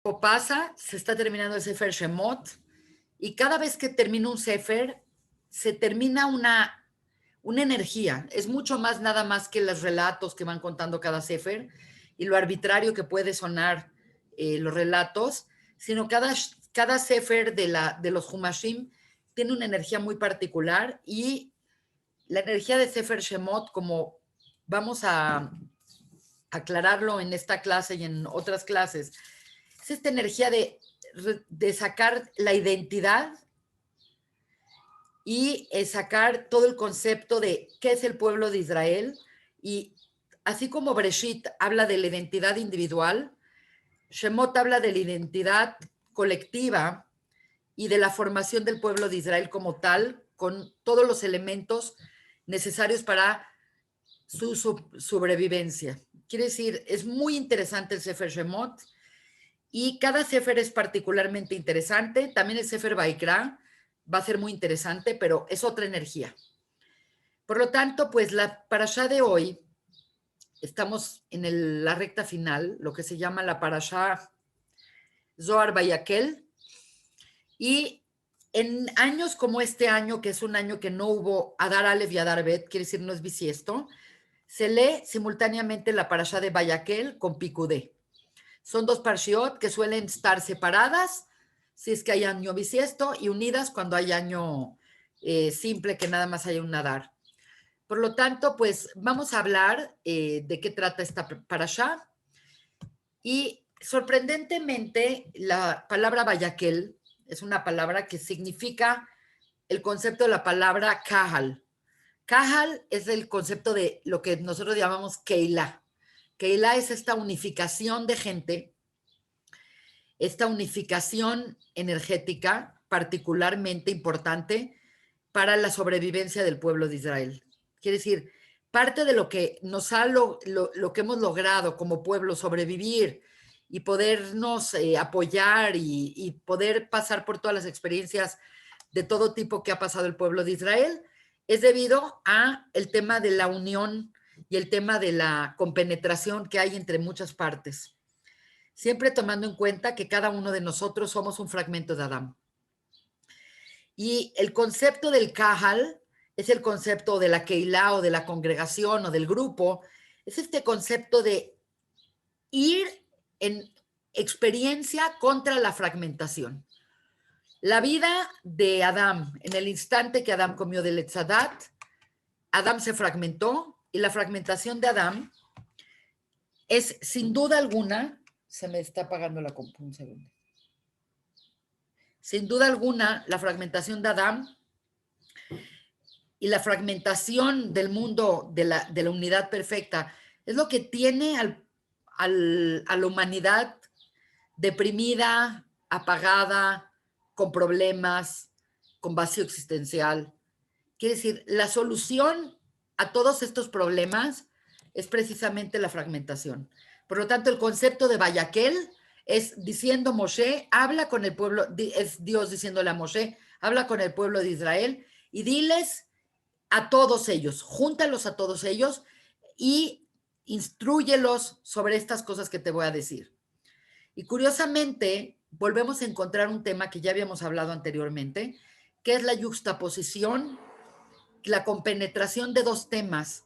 Pasa, se está terminando el Sefer Shemot, y cada vez que termina un Sefer, se termina una energía. Es mucho más nada más que los relatos que van contando cada Sefer y lo arbitrario que puede sonar los relatos, sino cada Sefer de los Humashim tiene una energía muy particular, y la energía de Sefer Shemot, como vamos a aclararlo en esta clase y en otras clases, es esta energía de sacar la identidad y sacar todo el concepto de qué es el pueblo de Israel. Y así como Breshit habla de la identidad individual, Shemot habla de la identidad colectiva y de la formación del pueblo de Israel como tal, con todos los elementos necesarios para su sobrevivencia. Quiere decir, es muy interesante el Sefer Shemot, y cada Sefer es particularmente interesante. También el Sefer Baikra va a ser muy interesante, pero es otra energía. Por lo tanto, pues la parashá de hoy, estamos en la recta final, lo que se llama la parashá Zohar Bayakel, y en años como este año, que es un año que no hubo Adar Aleph y Adar Bet, quiere decir no es bisiesto, se lee simultáneamente la parashá de Bayakel con Picudé. Son dos parshiot que suelen estar separadas si es que hay año bisiesto, y unidas cuando hay año simple, que nada más hay un nadar. Por lo tanto, pues vamos a hablar de qué trata esta parashá. Y sorprendentemente, la palabra Bayakel es una palabra que significa el concepto de la palabra Kahal. Kahal es el concepto de lo que nosotros llamamos Keilah. Keilah es esta unificación de gente, esta unificación energética particularmente importante para la sobrevivencia del pueblo de Israel. Quiere decir, parte de lo que nos ha lo que hemos logrado como pueblo sobrevivir y podernos apoyar y poder pasar por todas las experiencias de todo tipo que ha pasado el pueblo de Israel es debido a el tema de la unión y el tema de la compenetración que hay entre muchas partes, siempre tomando en cuenta que cada uno de nosotros somos un fragmento de Adán. Y el concepto del Kahal es el concepto de la Keilah o de la congregación o del grupo, es este concepto de ir en experiencia contra la fragmentación. La vida de Adán, en el instante que Adán comió del Etzadat, Adán se fragmentó, y la fragmentación de Adán es sin duda alguna, se me está apagando la compu, un segundo. Sin duda alguna, la fragmentación de Adán y la fragmentación del mundo de la unidad perfecta es lo que tiene a la humanidad deprimida, apagada, con problemas, con vacío existencial. Quiere decir, la solución a todos estos problemas es precisamente la fragmentación. Por lo tanto, el concepto de Bayakel es diciendo Moshe, habla con el pueblo, es Dios diciéndole a Moshe, habla con el pueblo de Israel y diles a todos ellos, júntalos a todos ellos y instruyelos sobre estas cosas que te voy a decir. Y curiosamente, volvemos a encontrar un tema que ya habíamos hablado anteriormente, que es la yuxtaposición, la compenetración de dos temas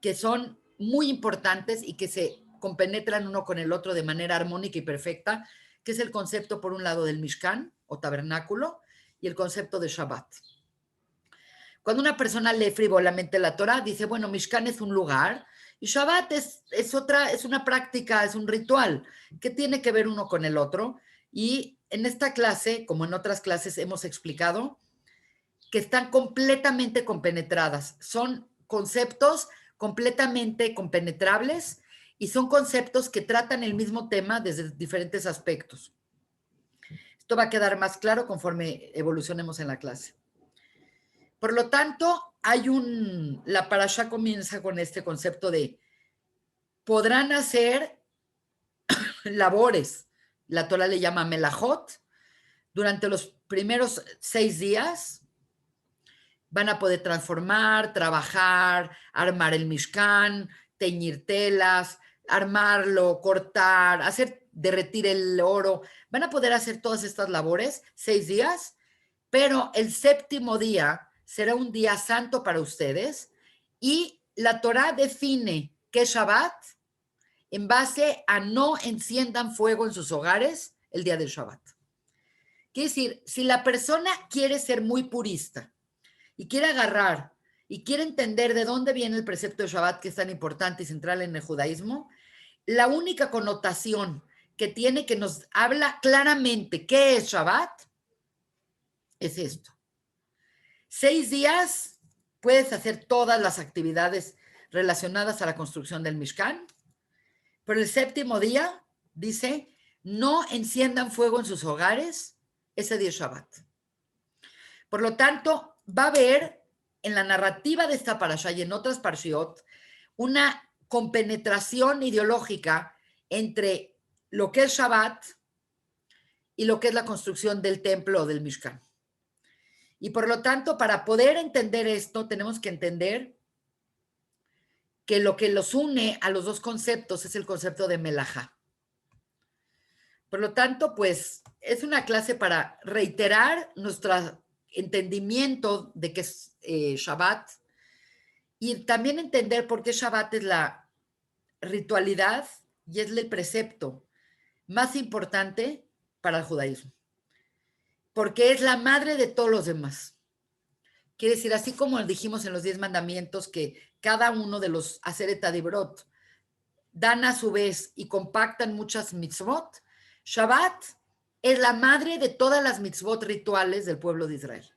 que son muy importantes y que se compenetran uno con el otro de manera armónica y perfecta, que es el concepto, por un lado, del Mishkan o tabernáculo y el concepto de Shabbat. Cuando una persona lee frívolamente la Torah, dice, bueno, Mishkan es un lugar y Shabbat es una práctica, es un ritual. ¿Qué tiene que ver uno con el otro? Y en esta clase, como en otras clases, hemos explicado que están completamente compenetradas. Son conceptos completamente compenetrables y son conceptos que tratan el mismo tema desde diferentes aspectos. Esto va a quedar más claro conforme evolucionemos en la clase. Por lo tanto, la parashá comienza con este concepto de podrán hacer labores, la Torah le llama melajot, durante los primeros 6 días van a poder transformar, trabajar, armar el mishkan, teñir telas, armarlo, cortar, hacer derretir el oro, van a poder hacer todas estas labores 6 días, pero el séptimo día será un día santo para ustedes y la Torá define que es Shabbat en base a no enciendan fuego en sus hogares el día del Shabbat. Quiere decir, si la persona quiere ser muy purista y quiere agarrar y quiere entender de dónde viene el precepto de Shabbat, que es tan importante y central en el judaísmo, la única connotación que tiene, que nos habla claramente qué es Shabbat, es esto. 6 días puedes hacer todas las actividades relacionadas a la construcción del Mishkan, pero el séptimo día dice, no enciendan fuego en sus hogares ese día Shabbat. Por lo tanto, va a haber en la narrativa de esta parasha y en otras parshiot una compenetración ideológica entre lo que es Shabbat y lo que es la construcción del templo o del Mishkan. Y por lo tanto, para poder entender esto, tenemos que entender que lo que los une a los dos conceptos es el concepto de melajá. Por lo tanto, pues es una clase para reiterar nuestro entendimiento de que es Shabbat y también entender por qué Shabbat es la ritualidad y es el precepto más importante para el judaísmo, porque es la madre de todos los demás. Quiere decir, así como dijimos en los 10 mandamientos, que cada uno de los Aseret Adibrot dan a su vez y compactan muchas mitzvot, Shabbat es la madre de todas las mitzvot rituales del pueblo de Israel.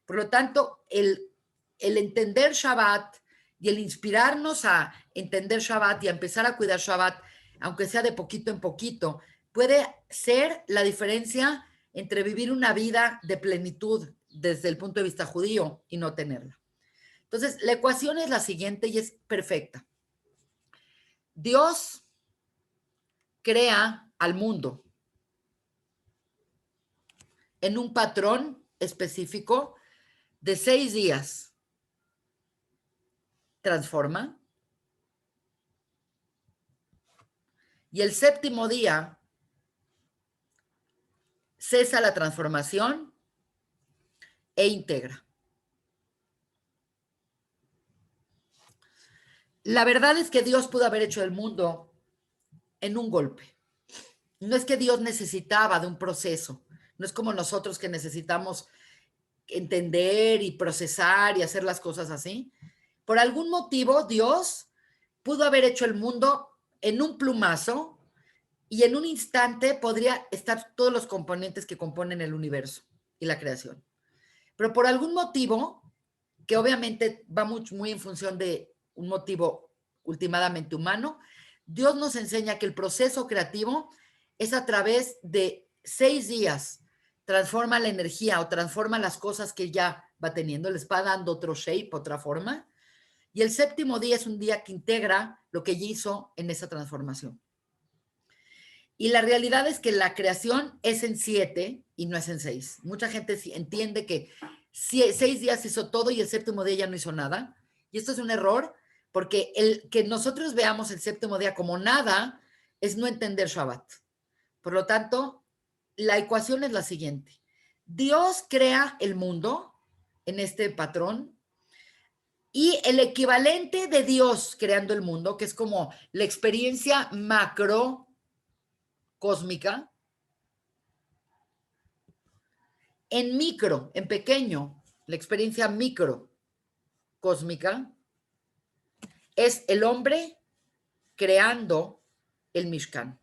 Por lo tanto, el entender Shabbat y el inspirarnos a entender Shabbat y a empezar a cuidar Shabbat, aunque sea de poquito en poquito, puede ser la diferencia entre vivir una vida de plenitud desde el punto de vista judío y no tenerla. Entonces, la ecuación es la siguiente y es perfecta. Dios crea al mundo en un patrón específico de 6 días. Transforma. Y el séptimo día cesa la transformación e integra. La verdad es que Dios pudo haber hecho el mundo en un golpe. No es que Dios necesitaba de un proceso. No es como nosotros que necesitamos entender y procesar y hacer las cosas así. Por algún motivo, Dios pudo haber hecho el mundo en un plumazo y en un instante podría estar todos los componentes que componen el universo y la creación. Pero por algún motivo, que obviamente va muy en función de un motivo últimamente humano, Dios nos enseña que el proceso creativo es a través de 6 días. Transforma la energía o transforma las cosas que ya va teniendo, les va dando otro shape, otra forma. Y el séptimo día es un día que integra lo que ya hizo en esa transformación. Y la realidad es que la creación es en 7 y no es en 6. Mucha gente entiende que 6 días hizo todo y el séptimo día ya no hizo nada. Y esto es un error, porque el que nosotros veamos el séptimo día como nada es no entender Shabbat. Por lo tanto, la ecuación es la siguiente. Dios crea el mundo en este patrón y el equivalente de Dios creando el mundo, que es como la experiencia macro cósmica, en micro, en pequeño, la experiencia micro cósmica es el hombre creando el Mishkan.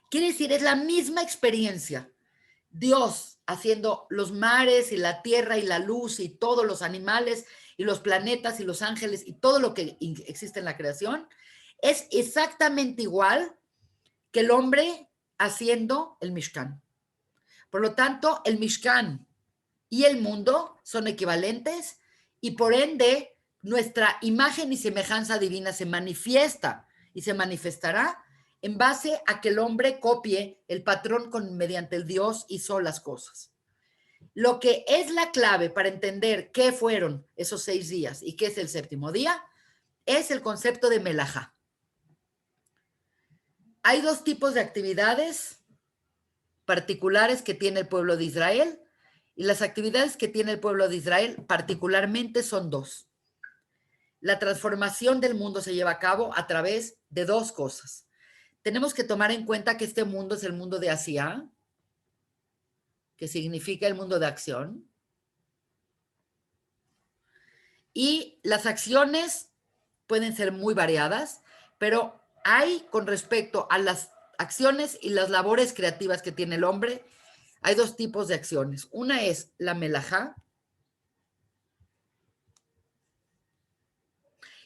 Quiere decir, es la misma experiencia. Dios haciendo los mares y la tierra y la luz y todos los animales y los planetas y los ángeles y todo lo que existe en la creación, es exactamente igual que el hombre haciendo el Mishkan. Por lo tanto, el Mishkan y el mundo son equivalentes y por ende nuestra imagen y semejanza divina se manifiesta y se manifestará en base a que el hombre copie el patrón mediante el Dios hizo las cosas. Lo que es la clave para entender qué fueron esos 6 días y qué es el séptimo día es el concepto de melajá. Hay dos tipos de actividades particulares que tiene el pueblo de Israel, y las actividades que tiene el pueblo de Israel particularmente son dos. La transformación del mundo se lleva a cabo a través de dos cosas. Tenemos que tomar en cuenta que este mundo es el mundo de Asiá, que significa el mundo de acción, y las acciones pueden ser muy variadas, pero hay con respecto a las acciones y las labores creativas que tiene el hombre, hay dos tipos de acciones. Una es la melajá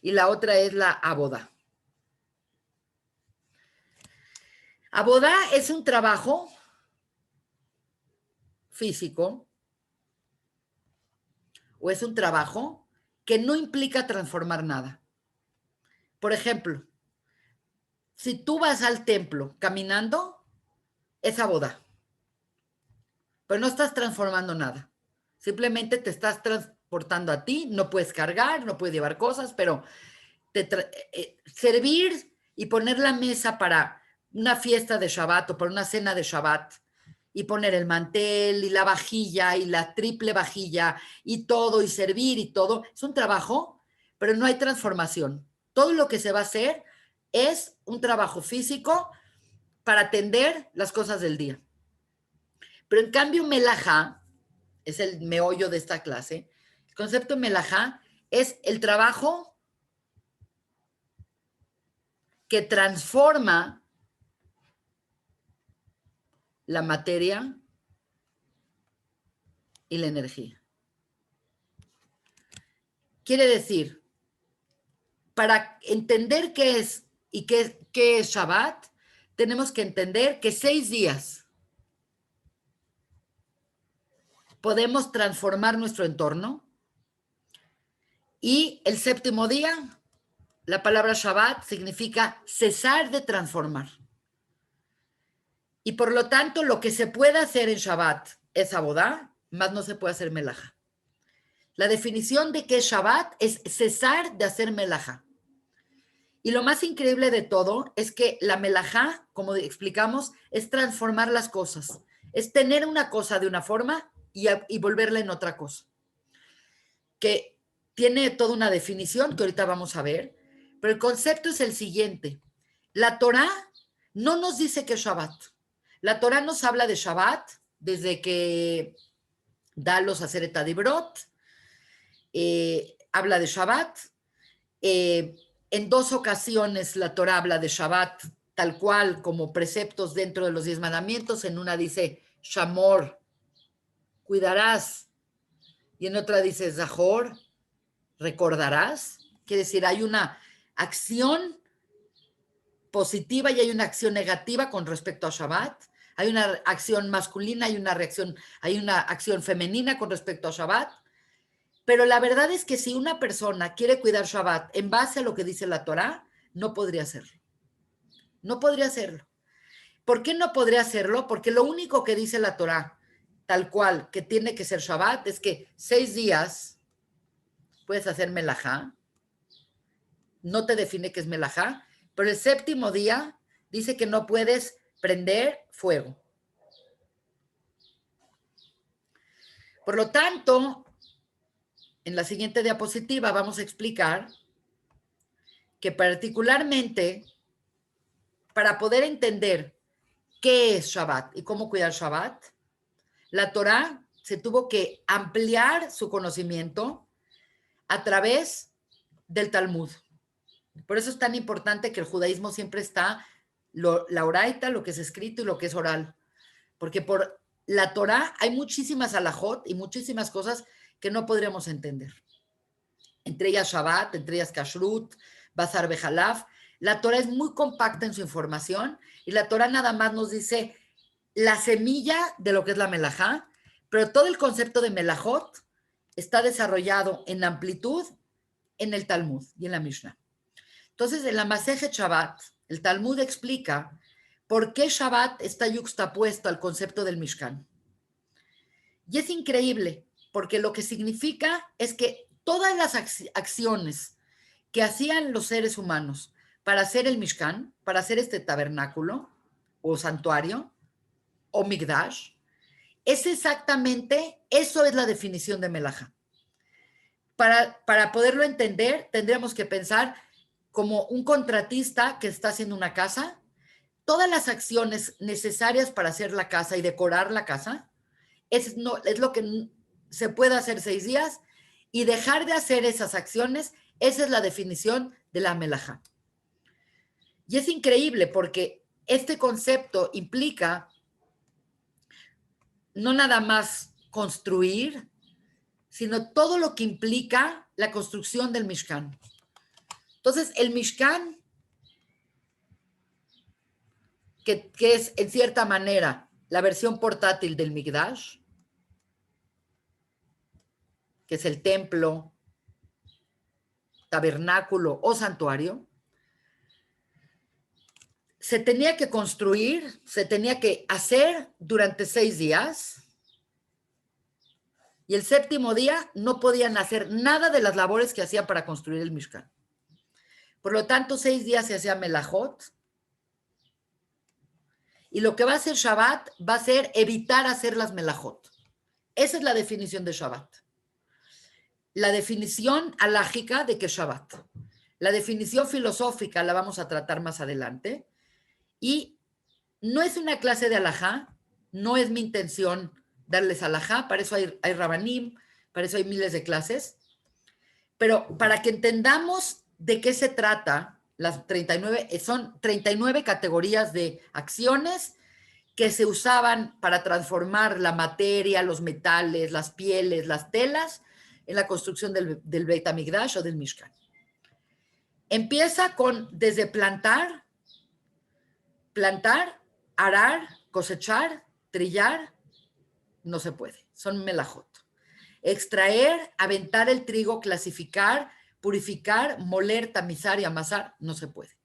y la otra es la abodá. Abodá es un trabajo físico o es un trabajo que no implica transformar nada. Por ejemplo, si tú vas al templo caminando, es abodá, pero no estás transformando nada. Simplemente te estás transportando a ti, no puedes cargar, no puedes llevar cosas, pero servir y poner la mesa para una fiesta de Shabbat o para una cena de Shabbat y poner el mantel y la vajilla y la triple vajilla y todo y servir y todo, es un trabajo, pero no hay transformación. Todo lo que se va a hacer es un trabajo físico para atender las cosas del día. Pero en cambio, melajá, es el meollo de esta clase, el concepto de melajá es el trabajo que transforma la materia y la energía. Quiere decir, para entender qué es y qué es Shabbat, tenemos que entender que 6 días podemos transformar nuestro entorno y el séptimo día, la palabra Shabbat significa cesar de transformar. Y por lo tanto, lo que se puede hacer en Shabbat es abodá, más no se puede hacer melajá. La definición de qué es Shabbat es cesar de hacer melajá. Y lo más increíble de todo es que la melajá, como explicamos, es transformar las cosas. Es tener una cosa de una forma y volverla en otra cosa. Que tiene toda una definición que ahorita vamos a ver, pero el concepto es el siguiente. La Torá no nos dice que es Shabbat. La Torá nos habla de Shabbat desde que da los Aseret Adibrot, habla de Shabbat. En dos ocasiones la Torá habla de Shabbat tal cual como preceptos dentro de los 10 mandamientos. En una dice Shamor, cuidarás, y en otra dice Zahor, recordarás. Quiere decir, hay una acción positiva y hay una acción negativa con respecto a Shabbat. Hay una acción masculina y hay una acción femenina con respecto a Shabbat. Pero la verdad es que si una persona quiere cuidar Shabbat en base a lo que dice la Torá, no podría hacerlo. No podría hacerlo. ¿Por qué no podría hacerlo? Porque lo único que dice la Torá, tal cual, que tiene que ser Shabbat, es que 6 días puedes hacer melajá. No te define qué es melajá, pero el séptimo día dice que no puedes prender fuego. Por lo tanto, en la siguiente diapositiva vamos a explicar que particularmente para poder entender qué es Shabbat y cómo cuidar Shabbat, la Torá se tuvo que ampliar su conocimiento a través del Talmud. Por eso es tan importante que el judaísmo siempre está la oraita, lo que es escrito y lo que es oral. Porque por la Torá hay muchísimas alajot y muchísimas cosas que no podríamos entender. Entre ellas Shabbat, entre ellas Kashrut, Bazar Bejalaf. La Torá es muy compacta en su información y la Torá nada más nos dice la semilla de lo que es la melajá, pero todo el concepto de melajot está desarrollado en amplitud en el Talmud y en la Mishnah. Entonces, en la Masejet Shabbat, el Talmud explica por qué Shabbat está yuxtapuesto al concepto del Mishkan. Y es increíble, porque lo que significa es que todas las acciones que hacían los seres humanos para hacer el Mishkan, para hacer este tabernáculo o santuario o Migdash, es exactamente, eso es la definición de Melajá. Para poderlo entender, tendríamos que pensar como un contratista que está haciendo una casa, todas las acciones necesarias para hacer la casa y decorar la casa, es lo que se puede hacer 6 días, y dejar de hacer esas acciones, esa es la definición de la melajá. Y es increíble porque este concepto implica no nada más construir, sino todo lo que implica la construcción del Mishkan. Entonces, el Mishkan, que es en cierta manera la versión portátil del Mikdash, que es el templo, tabernáculo o santuario, se tenía que construir, se tenía que hacer durante 6 días, y el 7º día no podían hacer nada de las labores que hacían para construir el Mishkan. Por lo tanto, 6 días se hacía melajot, y lo que va a hacer Shabbat va a ser evitar hacer las melajot. Esa es la definición de Shabbat. La definición halágica de que es Shabbat. La definición filosófica la vamos a tratar más adelante. Y no es una clase de halajá, no es mi intención darles halajá, para eso hay rabanim, para eso hay miles de clases. Pero para que entendamos de qué se trata, las 39, son 39 categorías de acciones que se usaban para transformar la materia, los metales, las pieles, las telas, en la construcción del Beit HaMikdash o del Mishkan. Empieza desde plantar, arar, cosechar, trillar, no se puede, son melajot. Extraer, aventar el trigo, clasificar, purificar, moler, tamizar y amasar, no se puede.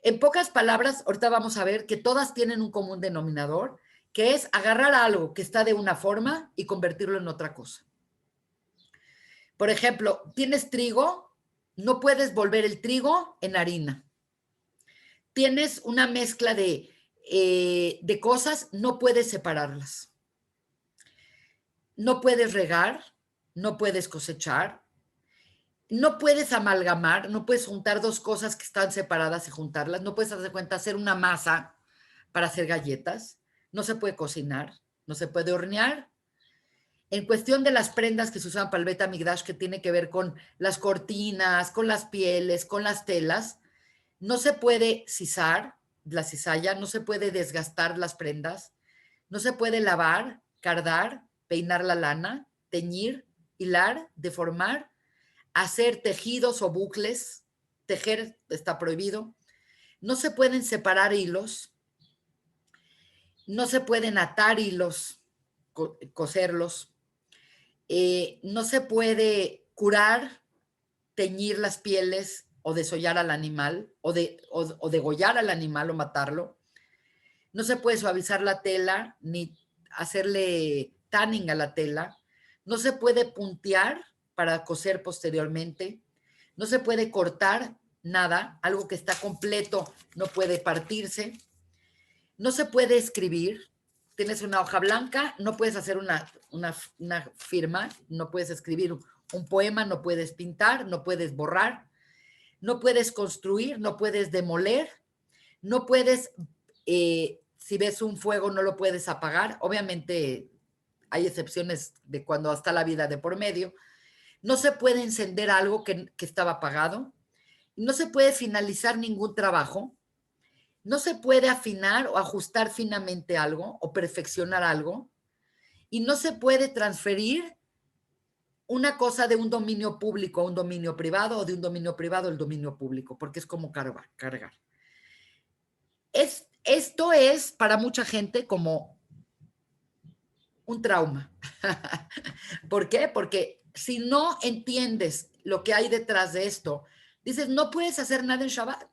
En pocas palabras, ahorita vamos a ver que todas tienen un común denominador, que es agarrar algo que está de una forma y convertirlo en otra cosa. Por ejemplo, tienes trigo, no puedes volver el trigo en harina. Tienes una mezcla de cosas, no puedes separarlas. No puedes regar, no puedes cosechar, no puedes amalgamar, no puedes juntar 2 cosas que están separadas y juntarlas, no puedes hacer una masa para hacer galletas, no se puede cocinar, no se puede hornear. En cuestión de las prendas que se usan para el Beit HaMikdash, que tiene que ver con las cortinas, con las pieles, con las telas, no se puede sisar la cizalla, no se puede desgastar las prendas, no se puede lavar, cardar, peinar la lana, teñir, hilar, deformar, hacer tejidos o bucles, tejer está prohibido, no se pueden separar hilos, no se pueden atar hilos, coserlos, no se puede curar, teñir las pieles o desollar al animal o degollar al animal o matarlo. No se puede suavizar la tela ni hacerle tanning a la tela. No se puede puntear para coser posteriormente. No se puede cortar nada. Algo que está completo no puede partirse. No se puede escribir. Tienes una hoja blanca, no puedes hacer una firma, no puedes escribir un poema, no puedes pintar, no puedes borrar, no puedes construir, no puedes demoler, no puedes, si ves un fuego no lo puedes apagar. Obviamente hay excepciones de cuando está la vida de por medio. No se puede encender algo que estaba apagado. No se puede finalizar ningún trabajo. No se puede afinar o ajustar finamente algo o perfeccionar algo, y no se puede transferir una cosa de un dominio público a un dominio privado o de un dominio privado al dominio público, porque es como cargar. Esto es para mucha gente como un trauma. ¿Por qué? Porque si no entiendes lo que hay detrás de esto, dices, no puedes hacer nada en Shabbat.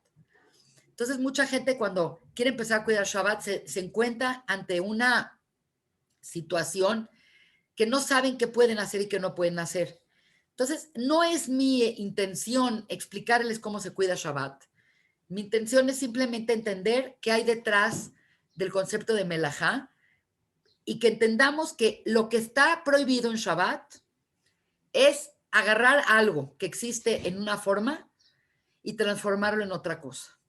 Entonces, mucha gente cuando quiere empezar a cuidar Shabbat se encuentra ante una situación que no saben qué pueden hacer y qué no pueden hacer. Entonces, no es mi intención explicarles cómo se cuida Shabbat, Mi intención es simplemente entender qué hay detrás del concepto de melajá y que entendamos que lo que está prohibido en Shabbat es agarrar algo que existe en una forma y transformarlo en otra cosa.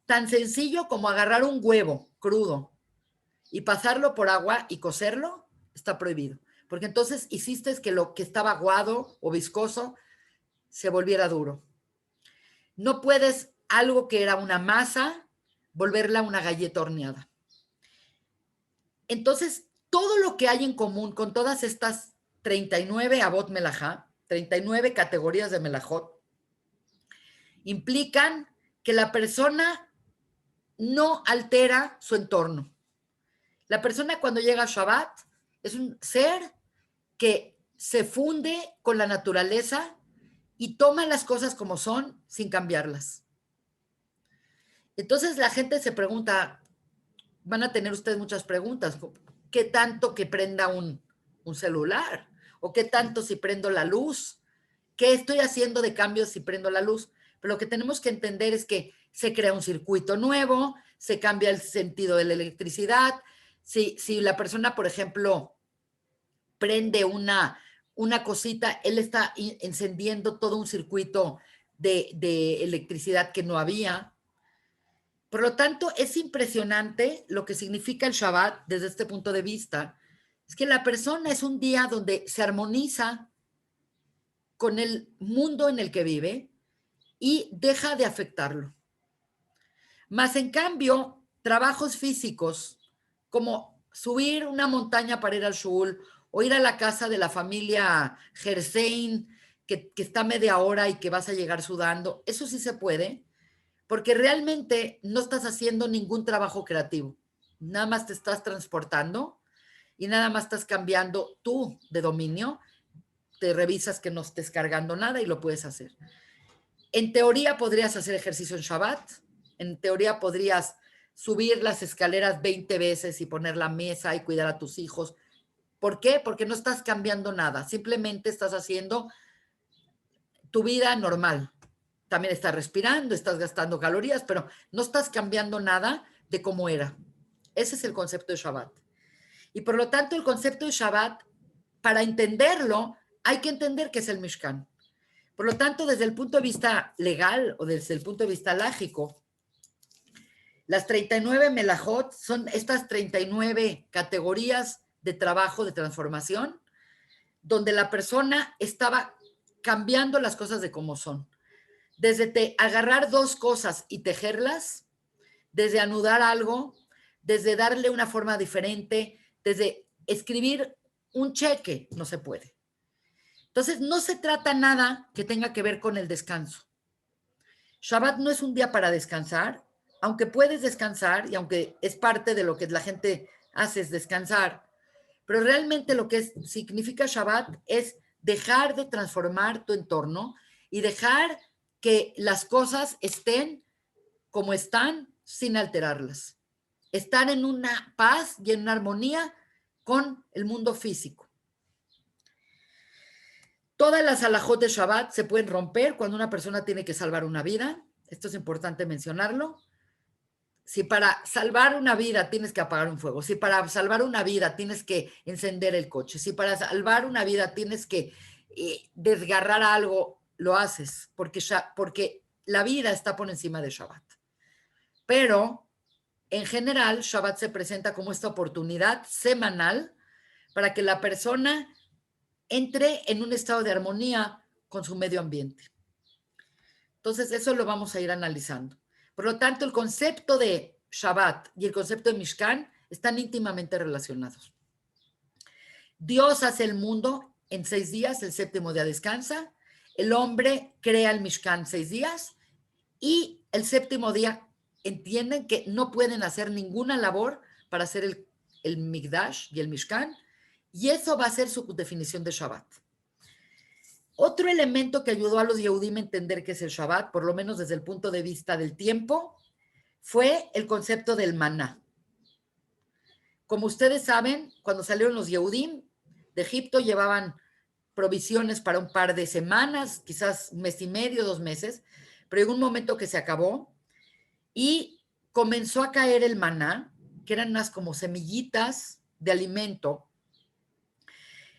Tan sencillo como agarrar un huevo crudo y pasarlo por agua y cocerlo, está prohibido. Porque entonces hiciste que lo que estaba aguado o viscoso se volviera duro. No puedes algo que era una masa volverla una galleta horneada. Entonces, todo lo que hay en común con todas estas 39 abot melajá, 39 categorías de melajot, implican que la persona no altera su entorno. La persona cuando llega a Shabbat es un ser que se funde con la naturaleza y toma las cosas como son sin cambiarlas. Entonces la gente se pregunta, van a tener ustedes muchas preguntas, ¿qué tanto que prenda un celular? ¿O qué tanto si prendo la luz? ¿Qué estoy haciendo de cambio si prendo la luz? Pero lo que tenemos que entender es que se crea un circuito nuevo, se cambia el sentido de la electricidad. Si la persona, por ejemplo, prende una cosita, él está encendiendo todo un circuito de electricidad que no había. Por lo tanto, es impresionante lo que significa el Shabbat desde este punto de vista. Es que la persona es un día donde se armoniza con el mundo en el que vive y deja de afectarlo. Más en cambio, trabajos físicos como subir una montaña para ir al shul o ir a la casa de la familia Gersein, que está media hora y que vas a llegar sudando, eso sí se puede, porque realmente no estás haciendo ningún trabajo creativo. Nada más te estás transportando y nada más estás cambiando tú de dominio. Te revisas que no estés cargando nada y lo puedes hacer. En teoría podrías hacer ejercicio en Shabbat. En teoría podrías subir las escaleras 20 veces y poner la mesa y cuidar a tus hijos. ¿Por qué? Porque no estás cambiando nada. Simplemente estás haciendo tu vida normal. También estás respirando, estás gastando calorías, pero no estás cambiando nada de cómo era. Ese es el concepto de Shabbat. Y por lo tanto, el concepto de Shabbat, para entenderlo, hay que entender qué es el Mishkan. Por lo tanto, desde el punto de vista legal o desde el punto de vista lógico, las 39 melajot son estas 39 categorías de trabajo de transformación, donde la persona estaba cambiando las cosas de cómo son. Desde agarrar dos cosas y tejerlas, desde anudar algo, desde darle una forma diferente, desde escribir un cheque, no se puede. Entonces, no se trata nada que tenga que ver con el descanso. Shabbat no es un día para descansar, aunque puedes descansar y aunque es parte de lo que la gente hace es descansar, pero realmente lo que significa Shabbat es dejar de transformar tu entorno y dejar que las cosas estén como están sin alterarlas. Estar en una paz y en una armonía con el mundo físico. Todas las alajot de Shabbat se pueden romper cuando una persona tiene que salvar una vida. Esto es importante mencionarlo. Si para salvar una vida tienes que apagar un fuego, si para salvar una vida tienes que encender el coche, si para salvar una vida tienes que desgarrar algo, lo haces, porque la vida está por encima de Shabbat. Pero, en general, Shabbat se presenta como esta oportunidad semanal para que la persona entre en un estado de armonía con su medio ambiente. Entonces, eso lo vamos a ir analizando. Por lo tanto, el concepto de Shabbat y el concepto de Mishkan están íntimamente relacionados. Dios hace el mundo en 6 días, el séptimo día descansa. El hombre crea el Mishkan 6 días y el séptimo día entienden que no pueden hacer ninguna labor para hacer el Mikdash y el Mishkan, y eso va a ser su definición de Shabbat. Otro elemento que ayudó a los Yehudim a entender qué es el Shabbat, por lo menos desde el punto de vista del tiempo, fue el concepto del maná. Como ustedes saben, cuando salieron los Yehudim de Egipto llevaban provisiones para un par de semanas, quizás un mes y medio, 2 meses, pero en un momento que se acabó y comenzó a caer el maná, que eran unas como semillitas de alimento,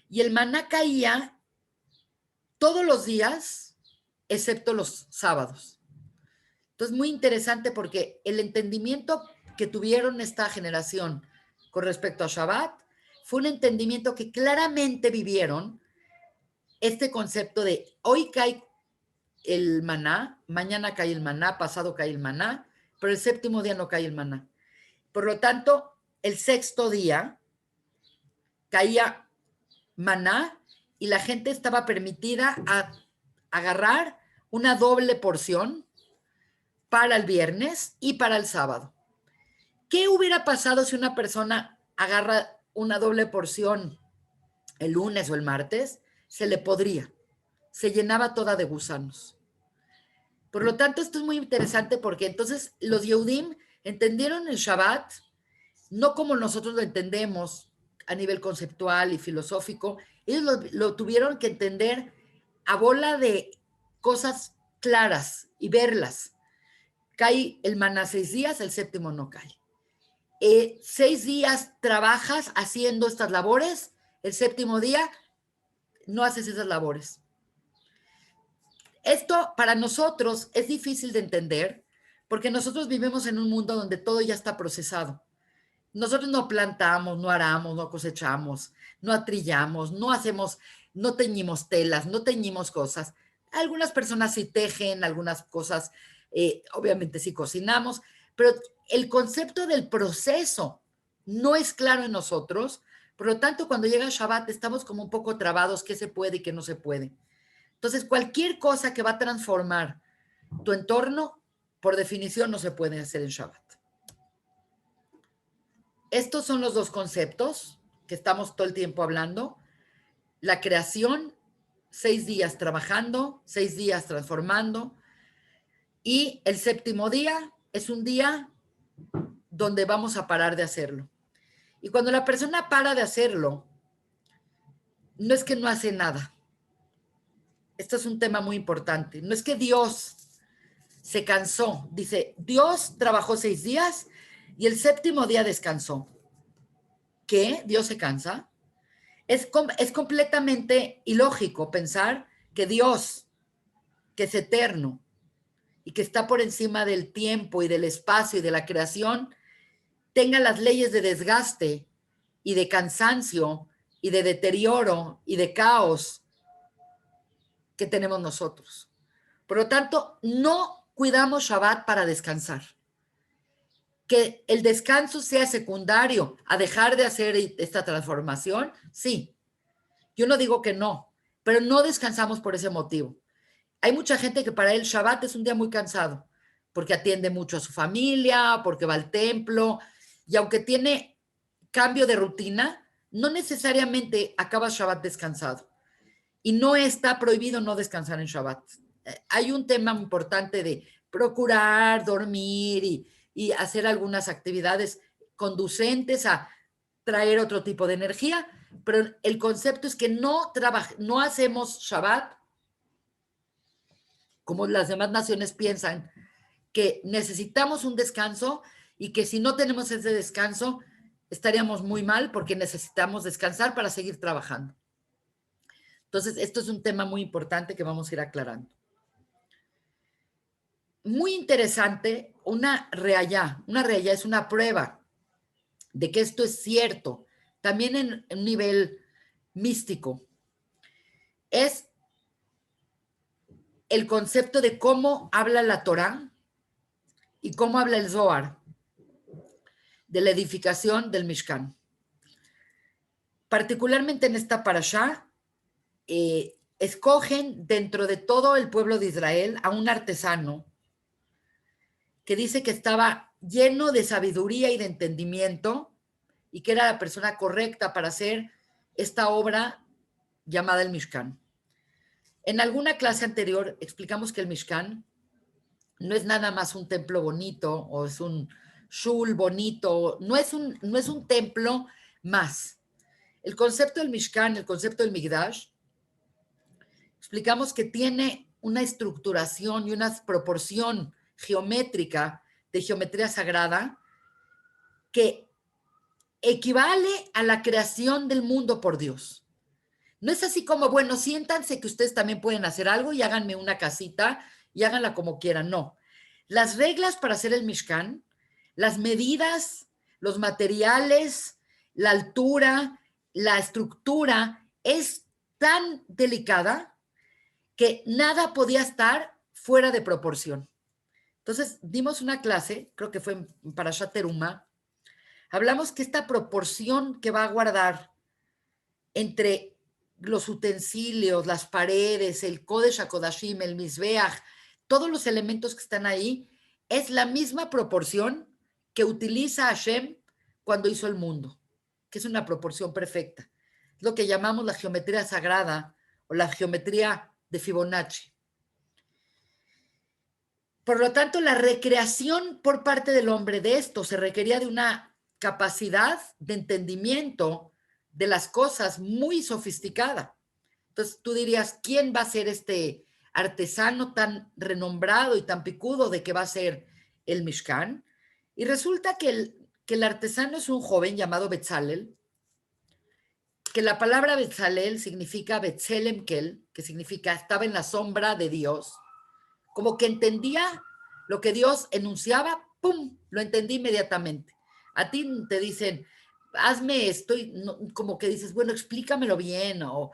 y el maná caía todos los días, excepto los sábados. Entonces, muy interesante porque el entendimiento que tuvieron esta generación con respecto a Shabbat fue un entendimiento que claramente vivieron este concepto de hoy cae el maná, mañana cae el maná, pasado cae el maná, pero el séptimo día no cae el maná. Por lo tanto, el sexto día caía maná y la gente estaba permitida a agarrar una doble porción para el viernes y para el sábado. ¿Qué hubiera pasado si una persona agarra una doble porción el lunes o el martes? Se le podría, se llenaba toda de gusanos. Por lo tanto, esto es muy interesante porque entonces los Yehudim entendieron el Shabbat no como nosotros lo entendemos a nivel conceptual y filosófico, ellos lo tuvieron que entender a bola de cosas claras y verlas. Cae el maná 6 días, el séptimo no cae. 6 días trabajas haciendo estas labores, el séptimo día no haces esas labores. Esto para nosotros es difícil de entender porque nosotros vivimos en un mundo donde todo ya está procesado. Nosotros no plantamos, no aramos, no cosechamos, no atrillamos, no hacemos, no teñimos telas, no teñimos cosas. Algunas personas sí tejen, algunas cosas, obviamente sí cocinamos, pero el concepto del proceso no es claro en nosotros. Por lo tanto, cuando llega Shabbat estamos como un poco trabados, qué se puede y qué no se puede. Entonces, cualquier cosa que va a transformar tu entorno, por definición, no se puede hacer en Shabbat. Estos son los dos conceptos que estamos todo el tiempo hablando. La creación, 6 días trabajando, 6 días transformando. Y el séptimo día es un día donde vamos a parar de hacerlo. Y cuando la persona para de hacerlo, no es que no hace nada. Esto es un tema muy importante. No es que Dios se cansó. Dice, Dios trabajó 6 días y el séptimo día descansó. ¿Qué? ¿Dios se cansa? Es completamente ilógico pensar que Dios, que es eterno y que está por encima del tiempo y del espacio y de la creación, tenga las leyes de desgaste y de cansancio y de deterioro y de caos que tenemos nosotros. Por lo tanto, no cuidamos Shabbat para descansar. Que el descanso sea secundario a dejar de hacer esta transformación, sí. Yo no digo que no, pero no descansamos por ese motivo. Hay mucha gente que para él Shabbat es un día muy cansado, porque atiende mucho a su familia, porque va al templo, y aunque tiene cambio de rutina, no necesariamente acaba Shabbat descansado. Y no está prohibido no descansar en Shabbat. Hay un tema importante de procurar dormir y hacer algunas actividades conducentes a traer otro tipo de energía, pero el concepto es que no hacemos Shabbat como las demás naciones piensan, que necesitamos un descanso y que si no tenemos ese descanso estaríamos muy mal porque necesitamos descansar para seguir trabajando. Entonces, esto es un tema muy importante que vamos a ir aclarando. Muy interesante, una reallá es una prueba de que esto es cierto, también en un nivel místico, es el concepto de cómo habla la Torá y cómo habla el Zohar de la edificación del Mishkan. Particularmente en esta parashá, escogen dentro de todo el pueblo de Israel a un artesano que dice que estaba lleno de sabiduría y de entendimiento y que era la persona correcta para hacer esta obra llamada el Mishkan. En alguna clase anterior explicamos que el Mishkan no es nada más un templo bonito o es un shul bonito, no es un templo más. El concepto del Mishkan, el concepto del Mikdash, explicamos que tiene una estructuración y una proporción geométrica de geometría sagrada que equivale a la creación del mundo por Dios. No es así como, bueno, siéntanse que ustedes también pueden hacer algo y háganme una casita y háganla como quieran. No. Las reglas para hacer el Mishkan, las medidas, los materiales, la altura, la estructura, es tan delicada que nada podía estar fuera de proporción. Entonces, dimos una clase, creo que fue en Parashat Teruma, hablamos que esta proporción que va a guardar entre los utensilios, las paredes, el Kodesh HaKodashim, el Mizbeach, todos los elementos que están ahí, es la misma proporción que utiliza Hashem cuando hizo el mundo, que es una proporción perfecta. Es lo que llamamos la geometría sagrada o la geometría de Fibonacci. Por lo tanto, la recreación por parte del hombre de esto se requería de una capacidad de entendimiento de las cosas muy sofisticada. Entonces tú dirías, ¿quién va a ser este artesano tan renombrado y tan picudo de que va a ser el Mishkan? Y resulta que el artesano es un joven llamado Betzalel, que la palabra Betzalel significa Betzelem Kel, que significa estaba en la sombra de Dios, como que entendía lo que Dios enunciaba, ¡pum!, lo entendí inmediatamente. A ti te dicen, hazme esto, y no, como que dices, bueno, explícamelo bien, o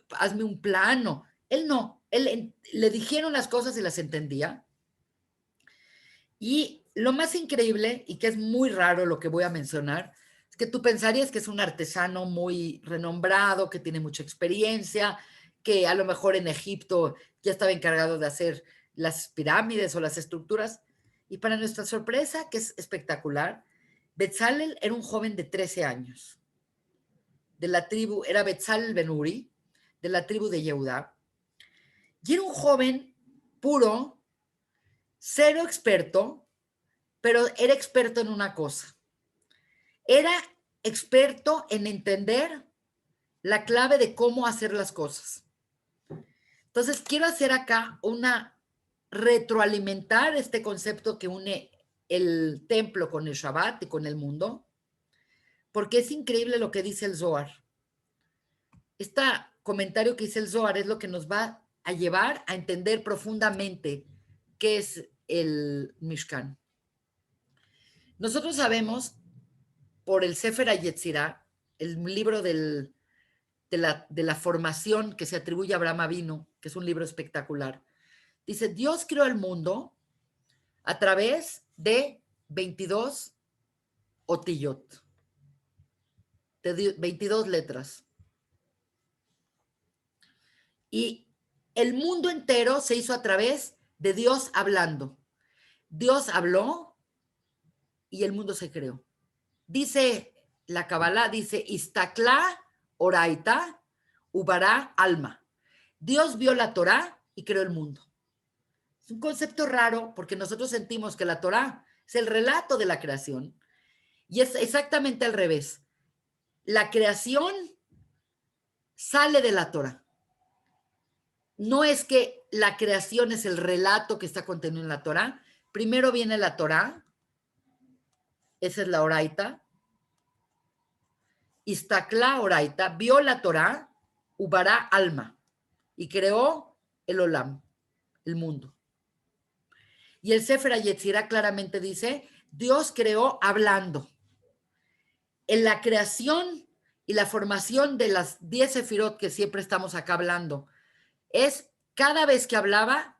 hazme un plano. Él no, le dijeron las cosas y las entendía. Y lo más increíble, y que es muy raro lo que voy a mencionar, es que tú pensarías que es un artesano muy renombrado, que tiene mucha experiencia, que a lo mejor en Egipto ya estaba encargado de hacer las pirámides o las estructuras. Y para nuestra sorpresa, que es espectacular, Betzalel era un joven de 13 años, de la tribu, era Betzalel Ben-Uri, de la tribu de Yehudá, y era un joven puro, cero experto, pero era experto en una cosa. Era experto en entender la clave de cómo hacer las cosas. Entonces, quiero hacer acá retroalimentar este concepto que une el templo con el Shabbat y con el mundo, porque es increíble lo que dice el Zohar. Este comentario que dice el Zohar es lo que nos va a llevar a entender profundamente qué es el Mishkan. Nosotros sabemos por el Sefer HaYetzirah, el libro de la formación que se atribuye a Abraham Avinu, que es un libro espectacular. Dice, Dios creó el mundo a través de 22 otillot, de 22 letras. Y el mundo entero se hizo a través de Dios hablando. Dios habló y el mundo se creó. Dice la Kabbalah, dice, Istakla oraita ubará alma. Dios vio la Torá y creó el mundo. Es un concepto raro porque nosotros sentimos que la Torá es el relato de la creación y es exactamente al revés. La creación sale de la Torá. No es que la creación es el relato que está contenido en la Torá. Primero viene la Torá, esa es la oraita. Istakla oraita, vio la Torá, ubará alma, y creó el olam, el mundo. Y el Sefer HaYetzirah claramente dice, Dios creó hablando. En la creación y la formación de las 10 sefirot que siempre estamos acá hablando, es cada vez que hablaba,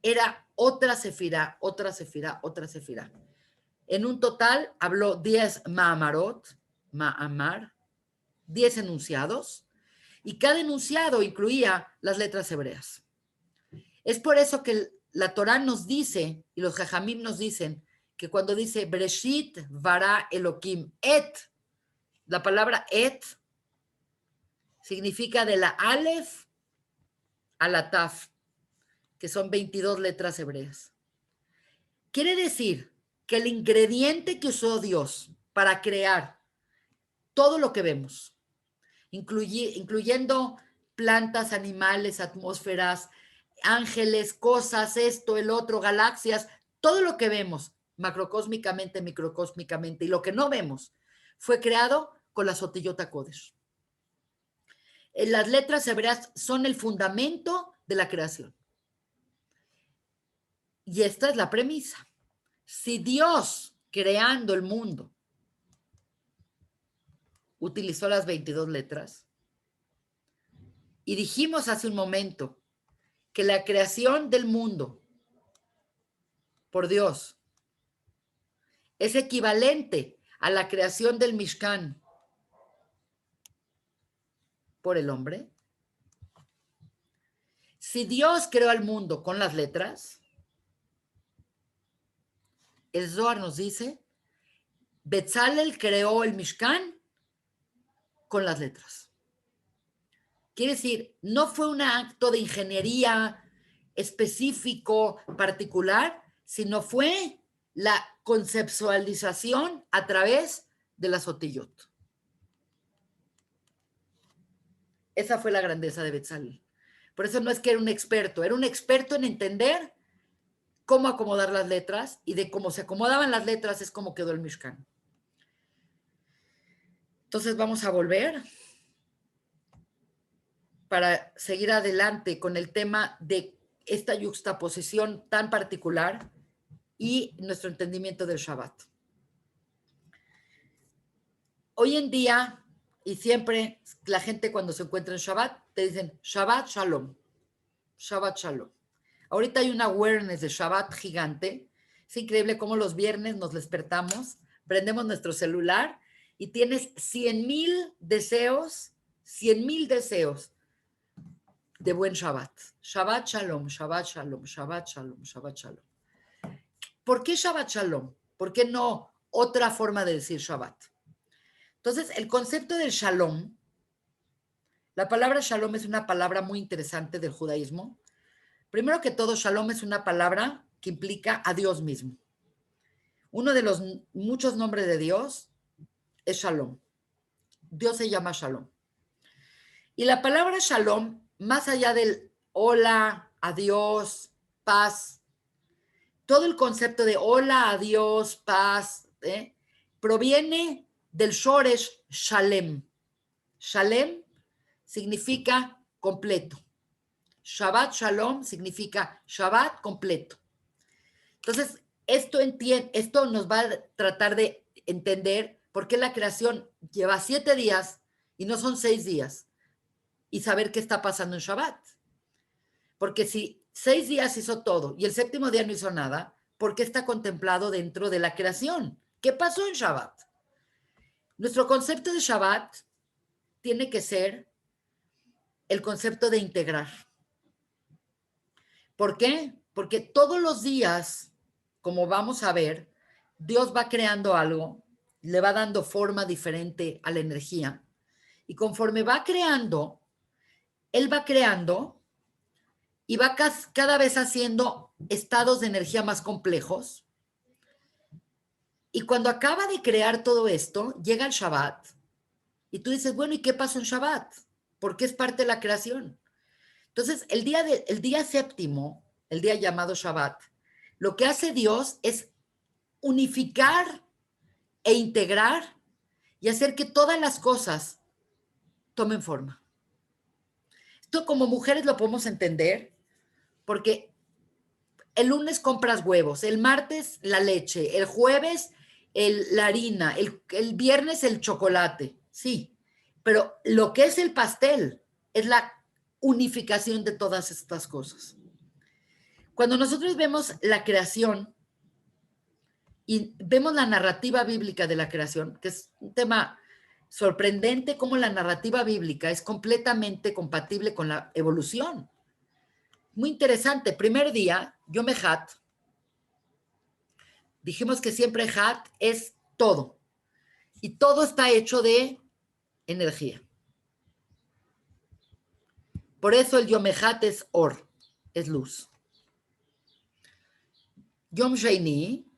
era otra sefirá, otra sefirá, otra sefirá. En un total habló 10 ma'amarot, ma'amar, 10 enunciados, y cada enunciado incluía las letras hebreas. Es por eso que la Torá nos dice, y los Jajamim nos dicen, que cuando dice Bereshit bara Elohim et, la palabra et significa de la Aleph a la Taf, que son 22 letras hebreas. Quiere decir que el ingrediente que usó Dios para crear todo lo que vemos, incluyendo plantas, animales, atmósferas, ángeles, cosas, esto, el otro, galaxias, todo lo que vemos, macrocósmicamente, microcósmicamente, y lo que no vemos fue creado con la Sotillota Kodesh. Las letras hebreas son el fundamento de la creación. Y esta es la premisa. Si Dios, creando el mundo, utilizó las 22 letras, y dijimos hace un momento que la creación del mundo por Dios es equivalente a la creación del Mishkan por el hombre. Si Dios creó al mundo con las letras, el Zohar nos dice, Betzalel creó el Mishkan con las letras. Quiere decir, no fue un acto de ingeniería específico, particular, sino fue la conceptualización a través de la Sotillot. Esa fue la grandeza de Betzalel. Por eso no es que era un experto en entender cómo acomodar las letras, y de cómo se acomodaban las letras es como quedó el Mishkan. Entonces vamos a volver para seguir adelante con el tema de esta yuxtaposición tan particular y nuestro entendimiento del Shabbat. Hoy en día, y siempre la gente cuando se encuentra en Shabbat, te dicen Shabbat Shalom, Shabbat Shalom. Ahorita hay una awareness de Shabbat gigante. Es increíble cómo los viernes nos despertamos, prendemos nuestro celular y tienes 100,000 deseos, 100,000 deseos de buen Shabbat. Shabbat Shalom, Shabbat Shalom, Shabbat Shalom, Shabbat Shalom. ¿Por qué Shabbat Shalom? ¿Por qué no otra forma de decir Shabbat? Entonces, el concepto del Shalom, la palabra Shalom es una palabra muy interesante del judaísmo. Primero que todo, Shalom es una palabra que implica a Dios mismo. Uno de los muchos nombres de Dios es Shalom. Dios se llama Shalom. Y la palabra Shalom, más allá del hola, adiós, paz, todo el concepto de hola, adiós, paz, proviene del Shoresh Shalem. Shalem significa completo. Shabbat Shalom significa Shabbat completo. Entonces, esto nos va a tratar de entender por qué la creación lleva 7 días y no son 6 días, y saber qué está pasando en Shabbat. Porque si 6 días hizo todo y el 7º día no hizo nada, ¿por qué está contemplado dentro de la creación? ¿Qué pasó en Shabbat? Nuestro concepto de Shabbat tiene que ser el concepto de integrar. ¿Por qué? Porque todos los días, como vamos a ver, Dios va creando algo, le va dando forma diferente a la energía, y conforme va creando, Él va creando y va cada vez haciendo estados de energía más complejos. Y cuando acaba de crear todo esto, llega el Shabbat, y tú dices, bueno, ¿y qué pasó en Shabbat? Porque es parte de la creación. Entonces, el día séptimo, el día llamado Shabbat, lo que hace Dios es unificar e integrar y hacer que todas las cosas tomen forma. Esto como mujeres lo podemos entender porque el lunes compras huevos, el martes la leche, el jueves la harina, el viernes el chocolate, sí, pero lo que es el pastel es la unificación de todas estas cosas. Cuando nosotros vemos la creación y vemos la narrativa bíblica de la creación, que es un tema sorprendente, cómo la narrativa bíblica es completamente compatible con la evolución. Muy interesante. Primer día, Yom Ejat, dijimos que siempre Hat es todo, y todo está hecho de energía. Por eso el Yom Ejat es Or, es luz. Yom Sheini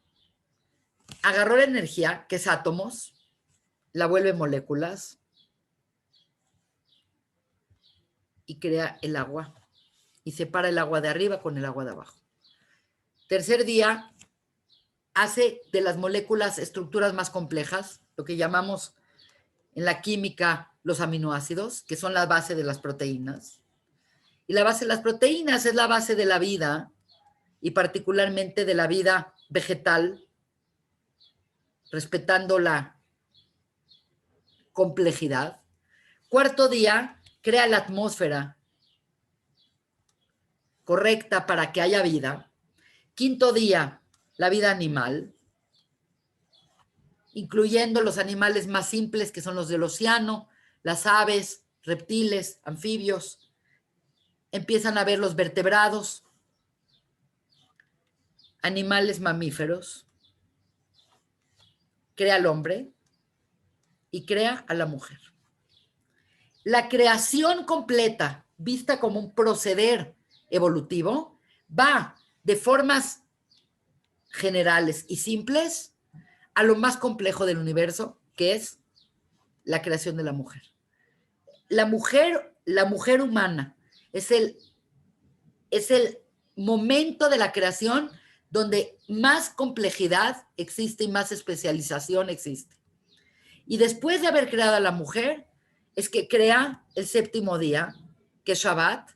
agarró la energía, que es átomos, la vuelve moléculas y crea el agua, y separa el agua de arriba con el agua de abajo. Tercer día, hace de las moléculas estructuras más complejas, lo que llamamos en la química los aminoácidos, que son la base de las proteínas. Y la base de las proteínas es la base de la vida, y particularmente de la vida vegetal, respetando la complejidad. Cuarto día, crea la atmósfera correcta para que haya vida. Quinto día, la vida animal, incluyendo los animales más simples que son los del océano, las aves, reptiles, anfibios. Empiezan a ver los vertebrados, animales mamíferos. Crea al hombre y crea a la mujer. La creación completa, vista como un proceder evolutivo, va de formas generales y simples a lo más complejo del universo, que es la creación de la mujer. La mujer humana es el momento de la creación donde más complejidad existe y más especialización existe. Y después de haber creado a la mujer, es que crea el séptimo día, que es Shabbat,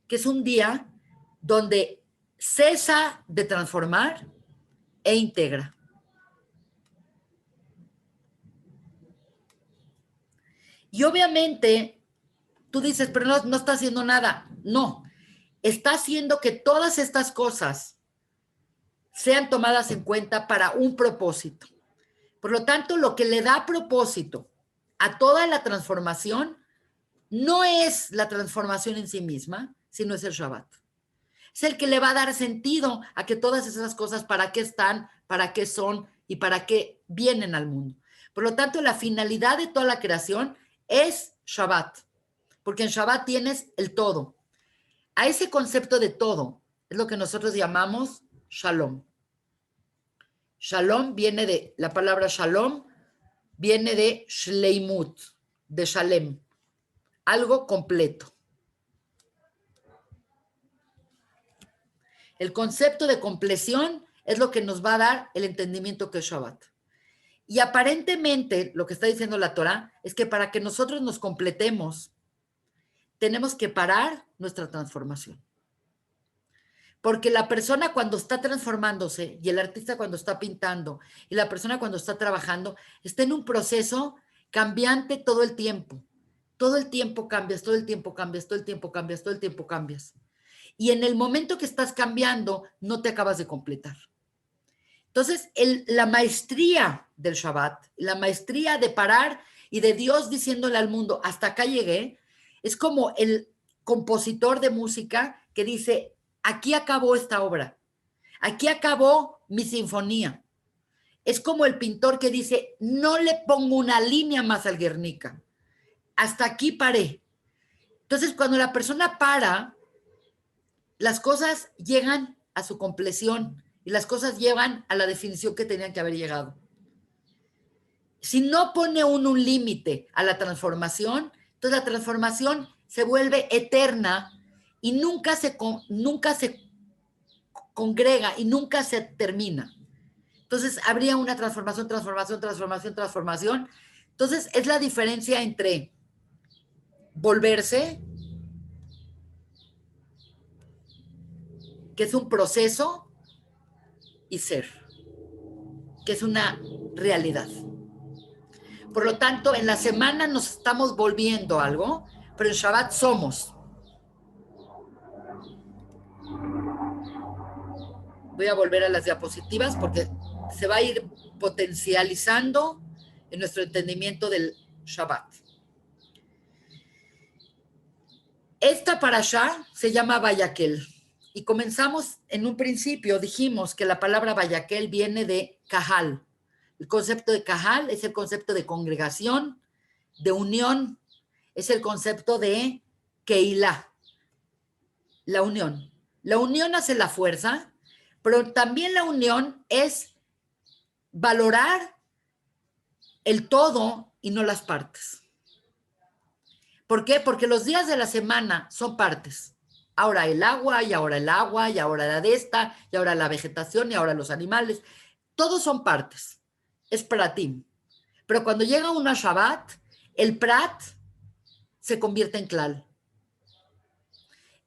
que es un día donde cesa de transformar e integra. Y obviamente, tú dices, pero no está haciendo nada. No, está haciendo que todas estas cosas sean tomadas en cuenta para un propósito. Por lo tanto, lo que le da propósito a toda la transformación no es la transformación en sí misma, sino es el Shabbat. Es el que le va a dar sentido a que todas esas cosas, para qué están, para qué son y para qué vienen al mundo. Por lo tanto, la finalidad de toda la creación es Shabbat, porque en Shabbat tienes el todo. A ese concepto de todo es lo que nosotros llamamos Shalom. Shalom viene de, la palabra Shalom viene de Shleimut, de Shalem, algo completo. El concepto de compleción es lo que nos va a dar el entendimiento que es Shabbat. Y aparentemente lo que está diciendo la Torah es que para que nosotros nos completemos, tenemos que parar nuestra transformación. Porque la persona cuando está transformándose y el artista cuando está pintando y la persona cuando está trabajando, está en un proceso cambiante todo el tiempo. Todo el tiempo cambias, todo el tiempo cambias, todo el tiempo cambias, todo el tiempo cambias. Y en el momento que estás cambiando, no te acabas de completar. Entonces, la maestría del Shabbat, la maestría de parar y de Dios diciéndole al mundo, hasta acá llegué, es como el compositor de música que dice, aquí acabó esta obra, aquí acabó mi sinfonía. Es como el pintor que dice, no le pongo una línea más al Guernica, hasta aquí paré. Entonces, cuando la persona para, las cosas llegan a su compleción y las cosas llevan a la definición que tenían que haber llegado. Si no pone uno un límite a la transformación, entonces la transformación se vuelve eterna y nunca se congrega y nunca se termina. Entonces habría una transformación. Entonces es la diferencia entre volverse, que es un proceso, y ser, que es una realidad. Por lo tanto, en la semana nos estamos volviendo algo, pero en Shabbat somos. Voy a volver a las diapositivas porque se va a ir potencializando en nuestro entendimiento del Shabbat. Esta parashá se llama Vayaquel. Y comenzamos en un principio, dijimos que la palabra Vayaquel viene de Kahal. El concepto de Kahal es el concepto de congregación, de unión, es el concepto de Keilah, la unión. La unión hace la fuerza, pero también la unión es valorar el todo y no las partes. ¿Por qué? Porque los días de la semana son partes. Ahora el agua, y ahora el agua, y ahora la de esta, y ahora la vegetación, y ahora los animales. todos son partes, es pratim. Pero cuando llega uno a Shabbat, el prat se convierte en klal.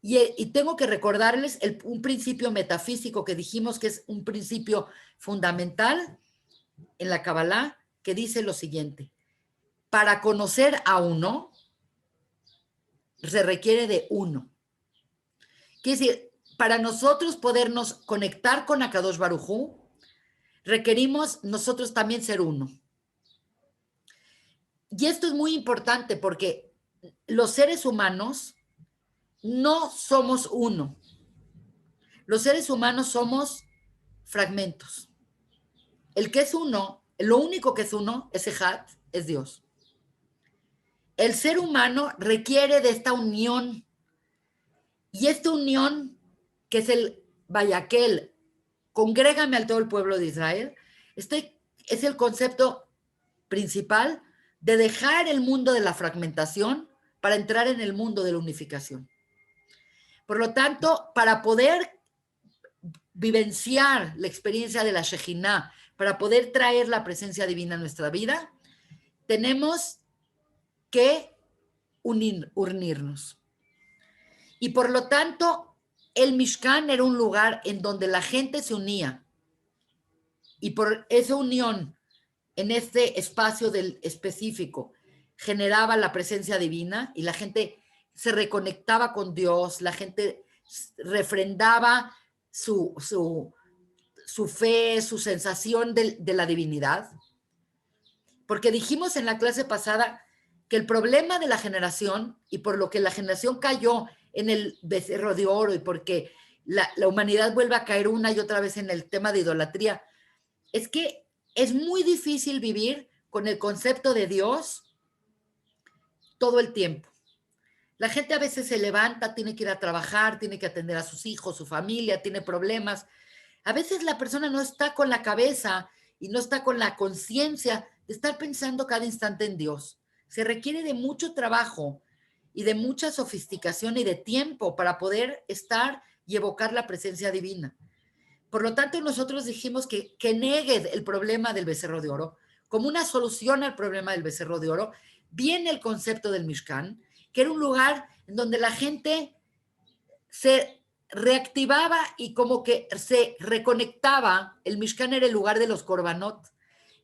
Y tengo que recordarles un principio metafísico que dijimos que es un principio fundamental en la Kabbalah, que dice lo siguiente: para conocer a uno, se requiere de uno. Quiere decir, para nosotros podernos conectar con Akadosh Baruj Hu, requerimos nosotros también ser uno. Y esto es muy importante porque los seres humanos no somos uno. Los seres humanos somos fragmentos. El que es uno, lo único que es uno, ese Hat, es Dios. El ser humano requiere de esta unión. Y esta unión, que es el Vayaquel, congrégame al todo el pueblo de Israel, este es el concepto principal de dejar el mundo de la fragmentación para entrar en el mundo de la unificación. Por lo tanto, para poder vivenciar la experiencia de la Shejinah, para poder traer la presencia divina a nuestra vida, tenemos que unirnos. Y por lo tanto, el Mishkan era un lugar en donde la gente se unía. Y por esa unión, en este espacio del específico, generaba la presencia divina y la gente se reconectaba con Dios, la gente refrendaba su fe, su sensación de la divinidad. Porque dijimos en la clase pasada que el problema de la generación, y por lo que la generación cayó en el becerro de oro y porque la humanidad vuelve a caer una y otra vez en el tema de idolatría, es que es muy difícil vivir con el concepto de Dios todo el tiempo. La gente a veces se levanta, tiene que ir a trabajar, tiene que atender a sus hijos, su familia, tiene problemas. A veces la persona no está con la cabeza y no está con la conciencia de estar pensando cada instante en Dios. Se requiere de mucho trabajo y de mucha sofisticación y de tiempo para poder estar y evocar la presencia divina. Por lo tanto, nosotros dijimos que Neged, el problema del becerro de oro, como una solución al problema del becerro de oro, viene el concepto del Mishkan, que era un lugar en donde la gente se reactivaba y como que se reconectaba. El Mishkan era el lugar de los korbanot.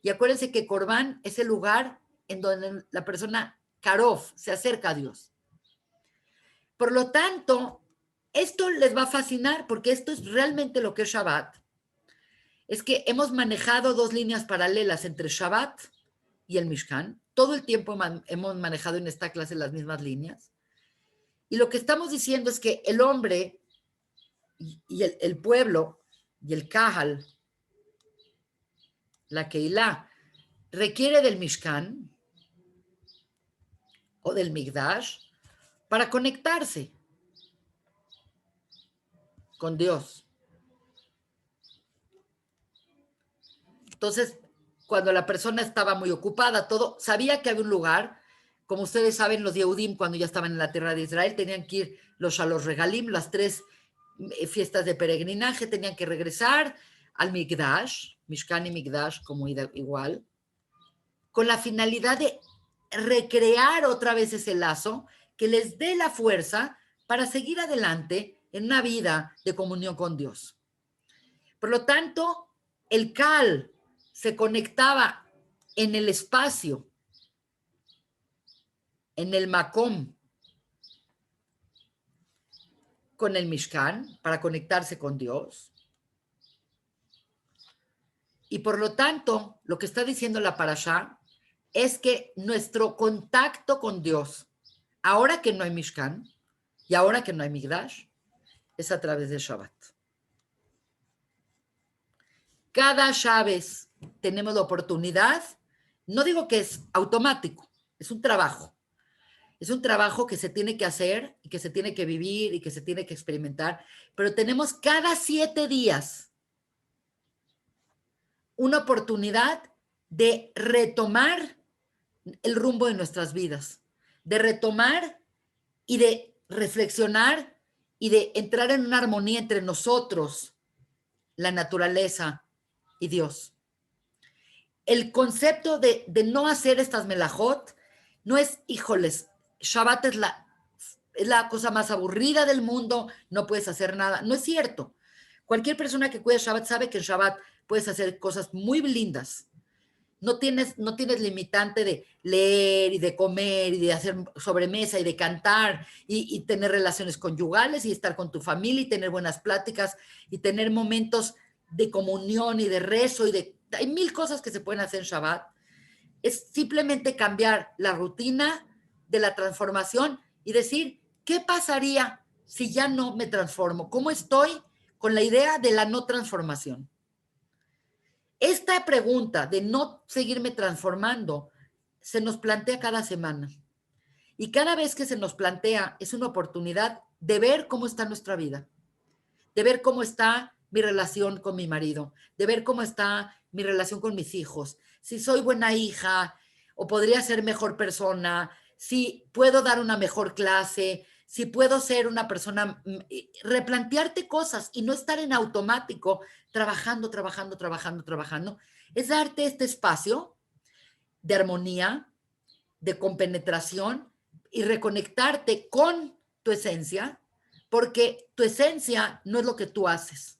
Y acuérdense que Korban es el lugar en donde la persona Karov se acerca a Dios. Por lo tanto, esto les va a fascinar porque esto es realmente lo que es Shabbat. Es que hemos manejado dos líneas paralelas entre Shabbat y el Mishkan. Todo el tiempo hemos manejado en esta clase las mismas líneas. Y lo que estamos diciendo es que el hombre y el pueblo y el Kahal, la Keilah, requiere del Mishkan o del Mikdash para conectarse con Dios. Entonces, cuando la persona estaba muy ocupada, todo, sabía que había un lugar, como ustedes saben, los Yehudim, cuando ya estaban en la tierra de Israel, tenían que ir a los Regalim, las 3 fiestas de peregrinaje, tenían que regresar al Mikdash, Mishkan y Mikdash, como igual, con la finalidad de recrear otra vez ese lazo que les dé la fuerza para seguir adelante en una vida de comunión con Dios. Por lo tanto, el Kal se conectaba en el espacio, en el Makom, con el Mishkan, para conectarse con Dios. Y por lo tanto, lo que está diciendo la Parashá es que nuestro contacto con Dios, ahora que no hay Mishkan y ahora que no hay Mikdash, es a través de Shabbat. Cada Shabbat tenemos la oportunidad, no digo que es automático, es un trabajo. Es un trabajo que se tiene que hacer y que se tiene que vivir y que se tiene que experimentar, pero tenemos cada 7 días una oportunidad de retomar el rumbo de nuestras vidas, de retomar y de reflexionar y de entrar en una armonía entre nosotros, la naturaleza y Dios. el concepto de no hacer estas melajot no es, híjoles, Shabbat es la cosa más aburrida del mundo, no puedes hacer nada. No es cierto. Cualquier persona que cuide Shabbat sabe que en Shabbat puedes hacer cosas muy lindas. No tienes limitante de leer y de comer y de hacer sobremesa y de cantar y tener relaciones conyugales y estar con tu familia y tener buenas pláticas y tener momentos de comunión y de rezo hay 1000 cosas que se pueden hacer en Shabbat. Es simplemente cambiar la rutina de la transformación y decir, ¿qué pasaría si ya no me transformo? ¿Cómo estoy con la idea de la no transformación? Esta pregunta de no seguirme transformando se nos plantea cada semana. Y cada vez que se nos plantea es una oportunidad de ver cómo está nuestra vida, de ver cómo está mi relación con mi marido, de ver cómo está mi relación con mis hijos, si soy buena hija o podría ser mejor persona, si puedo dar una mejor clase, si puedo ser una persona, replantearte cosas y no estar en automático trabajando, trabajando, trabajando, trabajando, es darte este espacio de armonía, de compenetración y reconectarte con tu esencia, porque tu esencia no es lo que tú haces.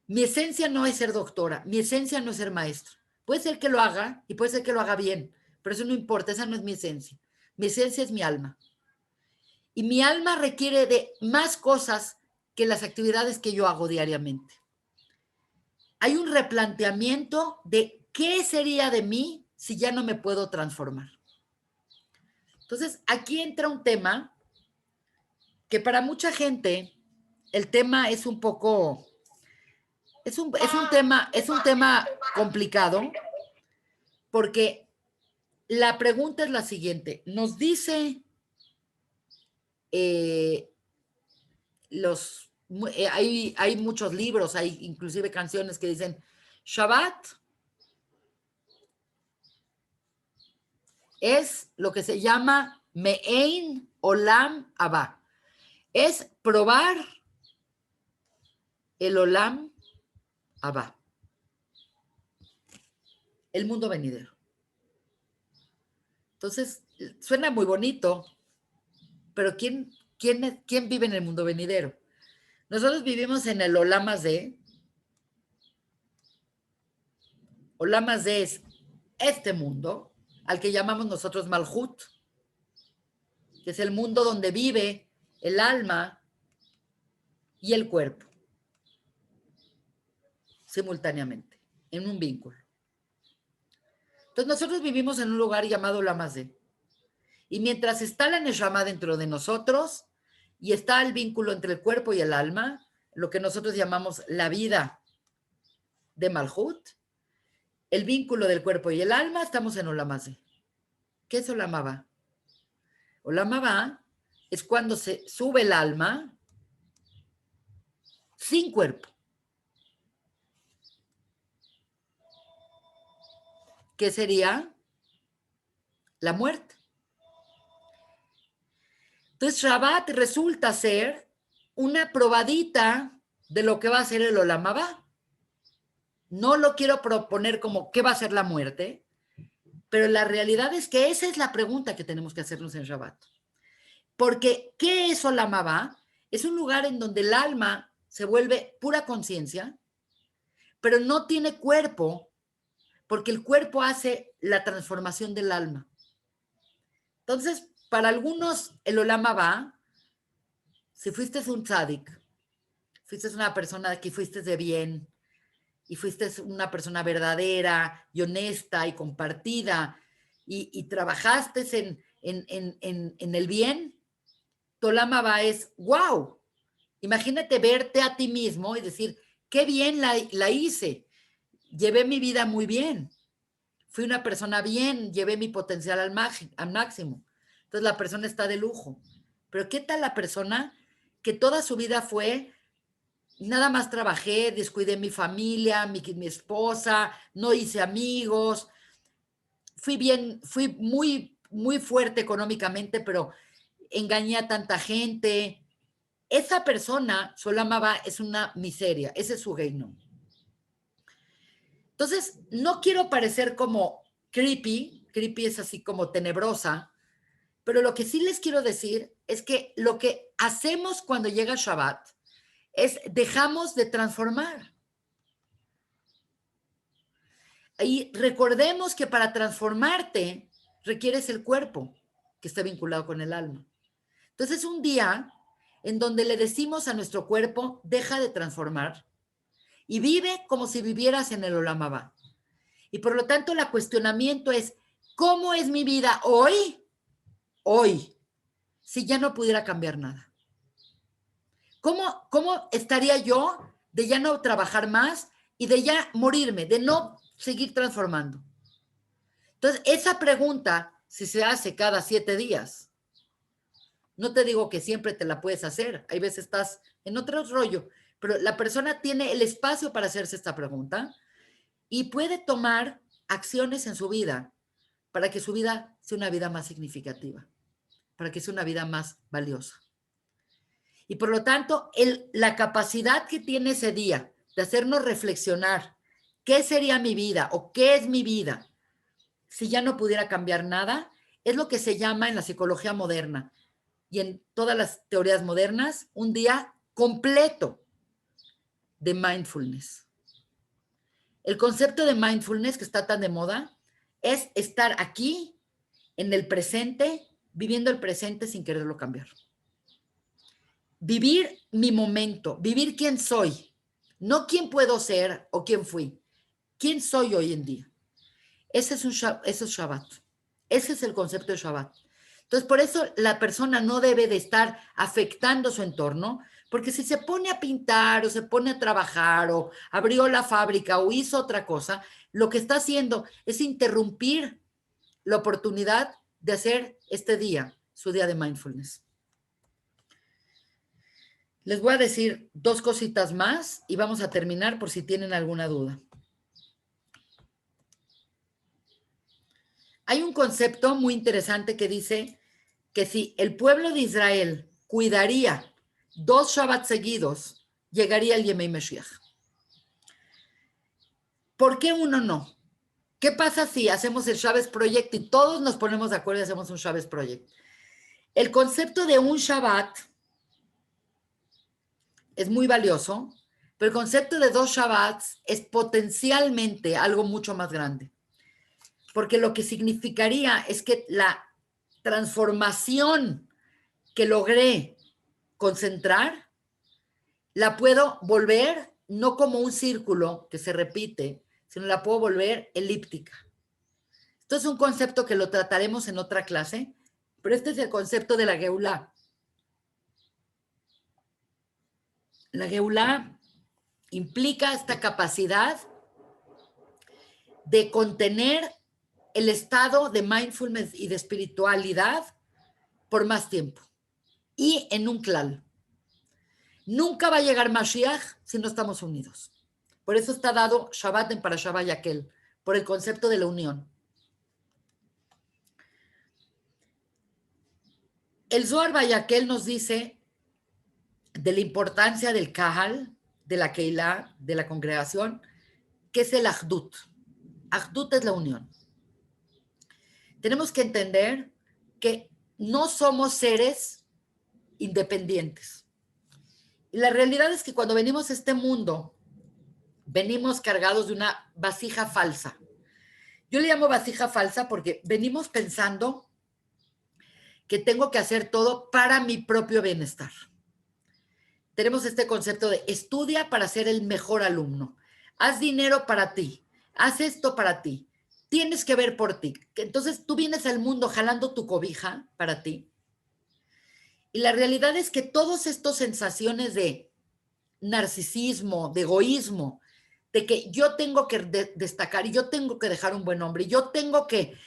Mi esencia no es ser doctora, mi esencia no es ser maestro. Puede ser que lo haga y puede ser que lo haga bien, pero eso no importa, esa no es mi esencia. Mi esencia es mi alma. Y mi alma requiere de más cosas que las actividades que yo hago diariamente. Hay un replanteamiento de qué sería de mí si ya no me puedo transformar. Entonces, aquí entra un tema que para mucha gente el tema es un poco, es un tema complicado, porque la pregunta es la siguiente. Nos dice hay muchos libros, hay inclusive canciones que dicen Shabbat es lo que se llama Me'ein Olam Abba. Es probar el Olam Abba, el mundo venidero. Entonces, suena muy bonito, pero ¿quién vive en el mundo venidero? Nosotros vivimos en el Olam Hazé. Olam Hazé es este mundo, al que llamamos nosotros Malhut, que es el mundo donde vive el alma y el cuerpo simultáneamente, en un vínculo. Entonces nosotros vivimos en un lugar llamado Olam Hazé. Y mientras está la Neshama dentro de nosotros y está el vínculo entre el cuerpo y el alma, lo que nosotros llamamos la vida de Malhut, el vínculo del cuerpo y el alma, estamos en Olam Hazé. ¿Qué es Olam Abba? Olam Abba es cuando se sube el alma sin cuerpo. ¿Qué sería? La muerte. Entonces, Shabbat resulta ser una probadita de lo que va a ser el Olam Abba. No lo quiero proponer como qué va a ser la muerte, pero la realidad es que esa es la pregunta que tenemos que hacernos en Shabbat. Porque, ¿qué es Olam Abba? Es un lugar en donde el alma se vuelve pura conciencia, pero no tiene cuerpo, porque el cuerpo hace la transformación del alma. Entonces, para algunos, el Olam Abba, si fuiste un tzadik, fuiste una persona que fuiste de bien, y fuiste una persona verdadera y honesta y compartida, y trabajaste en el bien, tu Olam Abba es, wow, imagínate verte a ti mismo y decir, qué bien la hice, llevé mi vida muy bien, fui una persona bien, llevé mi potencial al máximo. Entonces la persona está de lujo. Pero ¿qué tal la persona que toda su vida fue, nada más trabajé, descuidé mi familia, mi esposa, no hice amigos, fui muy, muy fuerte económicamente, pero engañé a tanta gente? Esa persona, su Olam Abba, es una miseria, ese es su reino. Entonces, no quiero parecer como creepy es así como tenebrosa, pero lo que sí les quiero decir es que lo que hacemos cuando llega Shabbat es dejamos de transformar. Y recordemos que para transformarte requieres el cuerpo, que está vinculado con el alma. Entonces, un día en donde le decimos a nuestro cuerpo, deja de transformar y vive como si vivieras en el Olam Haba. Y por lo tanto, el cuestionamiento es, ¿cómo es mi vida hoy? Hoy, si ya no pudiera cambiar nada. ¿Cómo estaría yo de ya no trabajar más y de ya morirme, de no seguir transformando? Entonces, esa pregunta, si se hace cada 7 días, no te digo que siempre te la puedes hacer, hay veces estás en otro rollo, pero la persona tiene el espacio para hacerse esta pregunta y puede tomar acciones en su vida para que su vida sea una vida más significativa, para que sea una vida más valiosa. Y por lo tanto, la capacidad que tiene ese día de hacernos reflexionar qué sería mi vida o qué es mi vida si ya no pudiera cambiar nada, es lo que se llama en la psicología moderna y en todas las teorías modernas, un día completo de mindfulness. El concepto de mindfulness que está tan de moda es estar aquí, en el presente, viviendo el presente sin quererlo cambiar. Vivir mi momento, vivir quién soy, no quién puedo ser o quién fui, quién soy hoy en día. Ese es Shabbat. Ese es el concepto de Shabbat. Entonces, por eso la persona no debe de estar afectando su entorno, porque si se pone a pintar o se pone a trabajar o abrió la fábrica o hizo otra cosa, lo que está haciendo es interrumpir la oportunidad de hacer este día, su día de mindfulness. Les voy a decir 2 cositas más y vamos a terminar por si tienen alguna duda. Hay un concepto muy interesante que dice que si el pueblo de Israel cuidaría 2 Shabbat seguidos, llegaría el Yemei Mashiach. ¿Por qué uno no? ¿Qué pasa si hacemos el Shabbat Project y todos nos ponemos de acuerdo y hacemos un Shabbat Project? El concepto de un Shabbat es muy valioso, pero el concepto de 2 Shabbats es potencialmente algo mucho más grande. Porque lo que significaría es que la transformación que logré concentrar, la puedo volver no como un círculo que se repite, sino la puedo volver elíptica. Esto es un concepto que lo trataremos en otra clase, pero este es el concepto de la Geulá. La Geulá implica esta capacidad de contener el estado de mindfulness y de espiritualidad por más tiempo y en un clal. Nunca va a llegar Mashiach si no estamos unidos. Por eso está dado Shabbat en Parashá Vayakhel, por el concepto de la unión. El Zohar Vayakhel nos dice de la importancia del Kahal, de la Keilah, de la congregación, que es el Ahdut. Ahdut es la unión. Tenemos que entender que no somos seres independientes. Y la realidad es que cuando venimos a este mundo, venimos cargados de una vasija falsa. Yo le llamo vasija falsa porque venimos pensando que tengo que hacer todo para mi propio bienestar. Tenemos este concepto de estudia para ser el mejor alumno. Haz dinero para ti. Haz esto para ti. Tienes que ver por ti. Entonces tú vienes al mundo jalando tu cobija para ti. Y la realidad es que todas estas sensaciones de narcisismo, de egoísmo, de que yo tengo que destacar y yo tengo que dejar un buen nombre y yo tengo que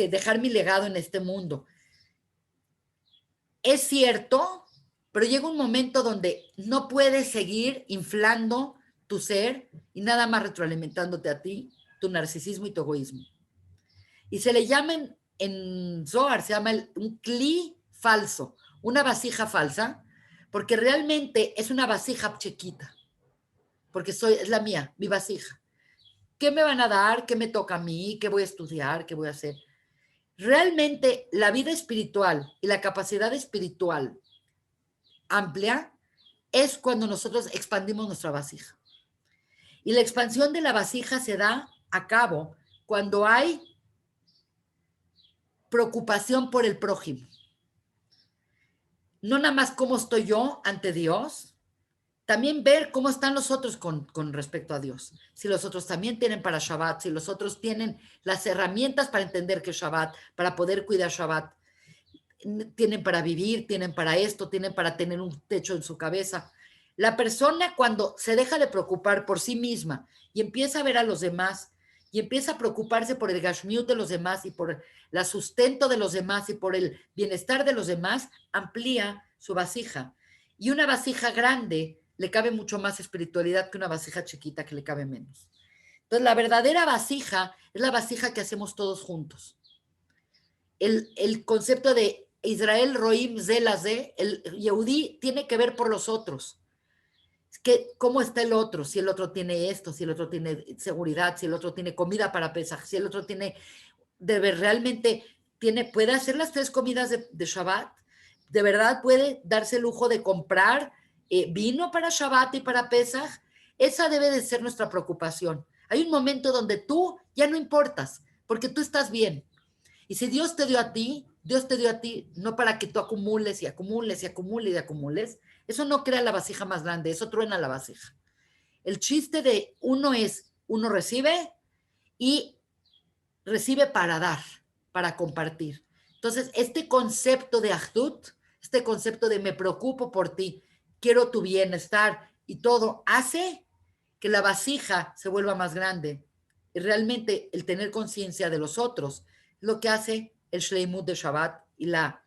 dejar mi legado en este mundo. Es cierto, pero llega un momento donde no puedes seguir inflando tu ser y nada más retroalimentándote a ti, tu narcisismo y tu egoísmo. Y se le llama en Zohar, se llama un kli falso, una vasija falsa, porque realmente es una vasija chiquita, porque es la mía, mi vasija. ¿qué me van a dar? ¿Qué me toca a mí? ¿Qué voy a estudiar? ¿Qué voy a hacer? Realmente la vida espiritual y la capacidad espiritual amplia es cuando nosotros expandimos nuestra vasija. Y la expansión de la vasija se da a cabo cuando hay preocupación por el prójimo. No nada más cómo estoy yo ante Dios, también ver cómo están los otros con respecto a Dios. Si los otros también tienen para Shabbat, si los otros tienen las herramientas para entender que es Shabbat, para poder cuidar Shabbat, tienen para vivir, tienen para esto, tienen para tener un techo en su cabeza. La persona cuando se deja de preocupar por sí misma y empieza a ver a los demás y empieza a preocuparse por el gashmiut de los demás y por el sustento de los demás y por el bienestar de los demás, amplía su vasija. Y una vasija grande le cabe mucho más espiritualidad que una vasija chiquita que le cabe menos. Entonces, la verdadera vasija es la vasija que hacemos todos juntos. El concepto de Israel Roim Zelazé, el Yehudí tiene que ver por los otros. Que, ¿cómo está el otro? Si el otro tiene esto, si el otro tiene seguridad, si el otro tiene comida para Pesaj, si el otro tiene, realmente puede hacer las 3 comidas de Shabbat, de verdad puede darse el lujo de comprar vino para Shabbat y para Pesaj. Esa debe de ser nuestra preocupación. Hay un momento donde tú ya no importas, porque tú estás bien. Y si Dios te dio a ti no para que tú acumules y acumules y acumules y acumules. Eso no crea la vasija más grande, eso truena la vasija. El chiste de uno es, uno recibe y recibe para dar, para compartir. Entonces, este concepto de Ahdut, este concepto de me preocupo por ti, quiero tu bienestar y todo, hace que la vasija se vuelva más grande. Y realmente el tener conciencia de los otros es lo que hace el Shleimut de Shabbat y la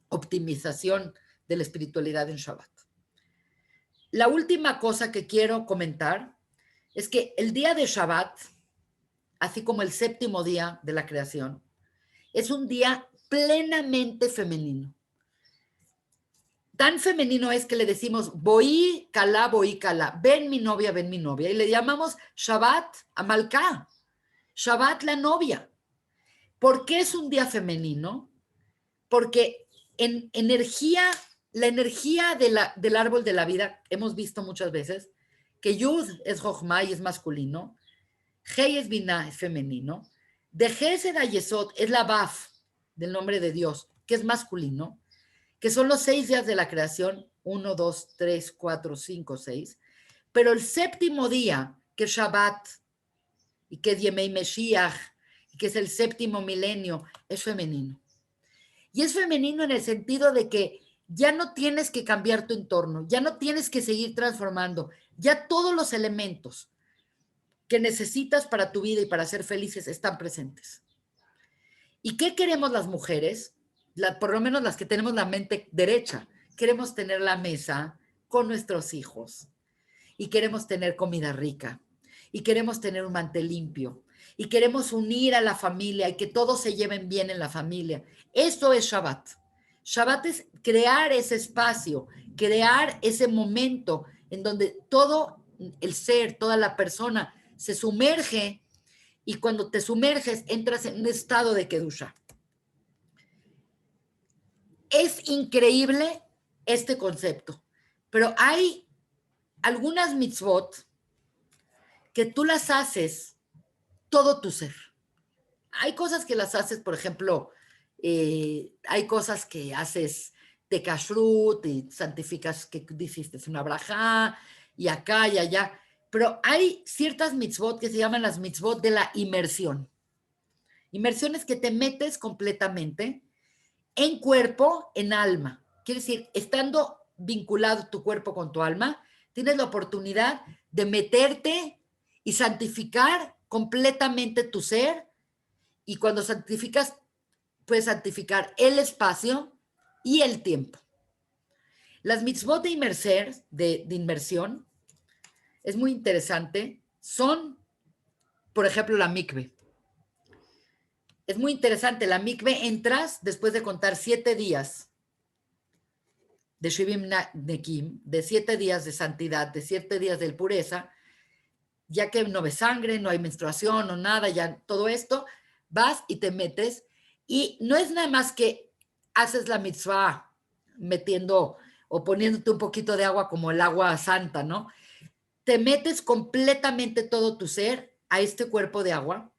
optimización de la espiritualidad en Shabbat. La última cosa que quiero comentar es que el día de Shabbat, así como el 7º día de la creación, es un día plenamente femenino. Tan femenino es que le decimos, voy calá, ven mi novia, y le llamamos Shabbat a Malká, Shabbat la novia. ¿Por qué es un día femenino? Porque en energía, la energía del árbol de la vida, hemos visto muchas veces que Yud es Jochma y es masculino, Hei es Binah, es femenino, de Gesed a Yesod es la Baf, del nombre de Dios, que es masculino, que son los 6 días de la creación, 1, 2, 3, 4, 5, 6, pero el 7º día, que es Shabbat, y que es Yemei Meshiach, y que es el 7º milenio, es femenino. Y es femenino en el sentido de que ya no tienes que cambiar tu entorno, ya no tienes que seguir transformando, ya todos los elementos que necesitas para tu vida y para ser felices están presentes. ¿Y qué queremos las mujeres? Por lo menos las que tenemos la mente derecha. Queremos tener la mesa con nuestros hijos y queremos tener comida rica y queremos tener un mantel limpio y queremos unir a la familia y que todos se lleven bien en la familia. Eso es Shabbat. Shabbat es crear ese espacio, crear ese momento en donde todo el ser, toda la persona se sumerge y cuando te sumerges entras en un estado de Kedusha. Es increíble este concepto, pero hay algunas mitzvot que tú las haces todo tu ser. Hay cosas que las haces, por ejemplo, hay cosas que haces de kashrut y santificas que hiciste una brajá y acá y allá, pero hay ciertas mitzvot que se llaman las mitzvot de la inmersión. Inmersión es que te metes completamente en cuerpo, en alma. Quiere decir, estando vinculado tu cuerpo con tu alma, tienes la oportunidad de meterte y santificar completamente tu ser. Y cuando santificas, puedes santificar el espacio y el tiempo. Las mitzvot de inmersión, es muy interesante, son, por ejemplo, la mikve. Es muy interesante, la mikve entras después de contar 7 días de Shivim Nekim, de 7 días de santidad, de 7 días de pureza, ya que no ves sangre, no hay menstruación o nada, ya todo esto, vas y te metes. Y no es nada más que haces la mitzvah metiendo o poniéndote un poquito de agua como el agua santa, ¿no? Te metes completamente todo tu ser a este cuerpo de agua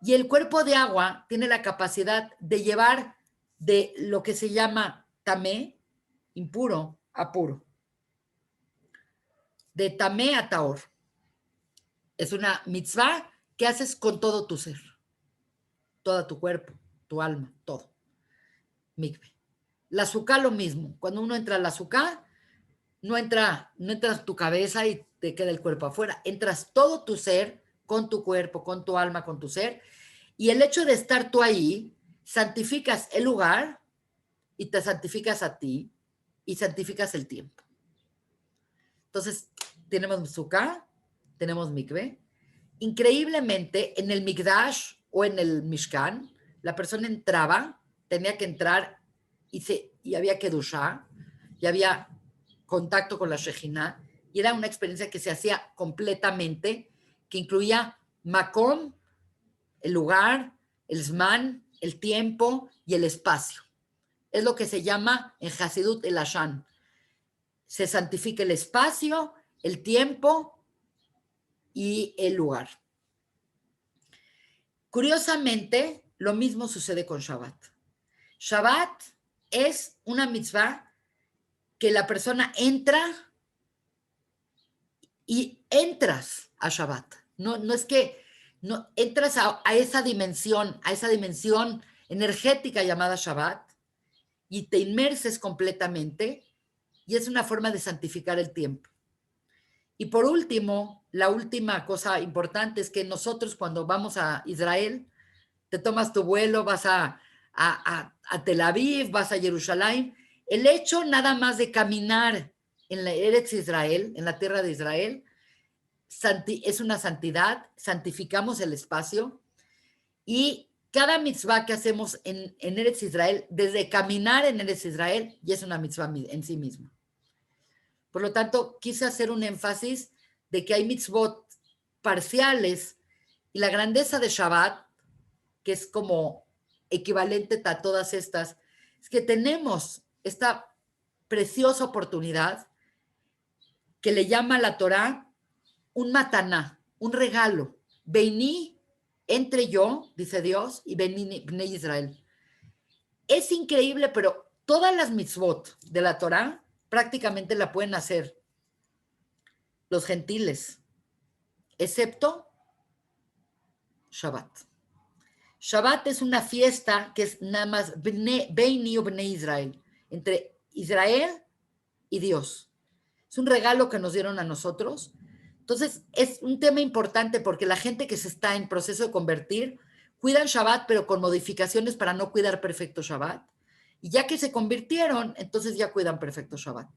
y el cuerpo de agua tiene la capacidad de llevar de lo que se llama tamé, impuro, a puro, de tamé a taor. Es una mitzvah que haces con todo tu ser, todo tu cuerpo, tu alma, todo. Mikve. La azúcar lo mismo. Cuando uno entra al azúcar, no entras tu cabeza y te queda el cuerpo afuera. Entras todo tu ser con tu cuerpo, con tu alma, con tu ser. Y el hecho de estar tú ahí, santificas el lugar y te santificas a ti y santificas el tiempo. Entonces, tenemos sukkah, tenemos mikve. Increíblemente, en el mikdash o en el mishkan, la persona entraba, tenía que entrar y había que dushar, y había contacto con la Shejina, y era una experiencia que se hacía completamente, que incluía makom, el lugar, el zman, el tiempo y el espacio. Es lo que se llama en Hasidut el Ashan. Se santifica el espacio, el tiempo y el lugar. Curiosamente, lo mismo sucede con Shabbat. Shabbat es una mitzvah que la persona entra y entras a Shabbat. No es que no entras a esa dimensión energética llamada Shabbat y te inmerses completamente y es una forma de santificar el tiempo. Y por último, la última cosa importante es que nosotros cuando vamos a Israel, te tomas tu vuelo, vas a Tel Aviv, vas a Jerusalén, el hecho nada más de caminar en la Eretz Israel, en la tierra de Israel, es una santidad, santificamos el espacio y cada mitzvah que hacemos en Eretz Israel, desde caminar en Eretz Israel, ya es una mitzvah en sí misma. Por lo tanto, quise hacer un énfasis de que hay mitzvot parciales y la grandeza de Shabbat, que es como equivalente a todas estas, es que tenemos esta preciosa oportunidad que le llama la Torá un mataná, un regalo. Vení, entre yo, dice Dios, y vení Israel. Es increíble, pero todas las mitzvot de la Torá prácticamente la pueden hacer los gentiles, excepto Shabbat. Shabbat es una fiesta que es nada más Beini o Bnei Israel, entre Israel y Dios. Es un regalo que nos dieron a nosotros. Entonces, es un tema importante porque la gente que se está en proceso de convertir, cuidan Shabbat, pero con modificaciones para no cuidar perfecto Shabbat. Y ya que se convirtieron, entonces ya cuidan perfecto Shabbat.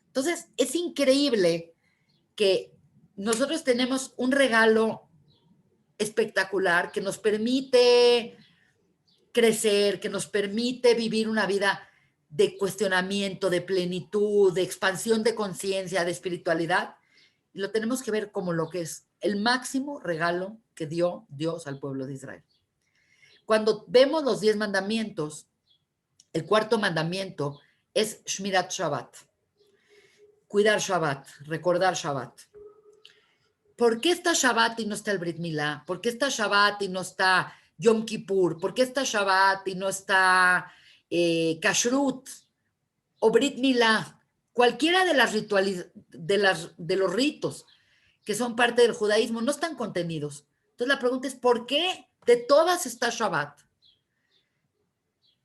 Entonces, es increíble que nosotros tenemos un regalo espectacular que nos permite crecer, que nos permite vivir una vida de cuestionamiento, de plenitud, de expansión de conciencia, de espiritualidad. Y lo tenemos que ver como lo que es el máximo regalo que dio Dios al pueblo de Israel. Cuando vemos los 10 mandamientos, el cuarto mandamiento es Shmirat Shabbat. Cuidar Shabbat, recordar Shabbat. ¿Por qué está Shabbat y no está el Brit Milá? ¿Por qué está Shabbat y no está Yom Kippur? ¿Por qué está Shabbat y no está Kashrut o Brit Milá? Cualquiera de las rituales, de los ritos que son parte del judaísmo no están contenidos. Entonces la pregunta es, ¿por qué de todas está Shabbat?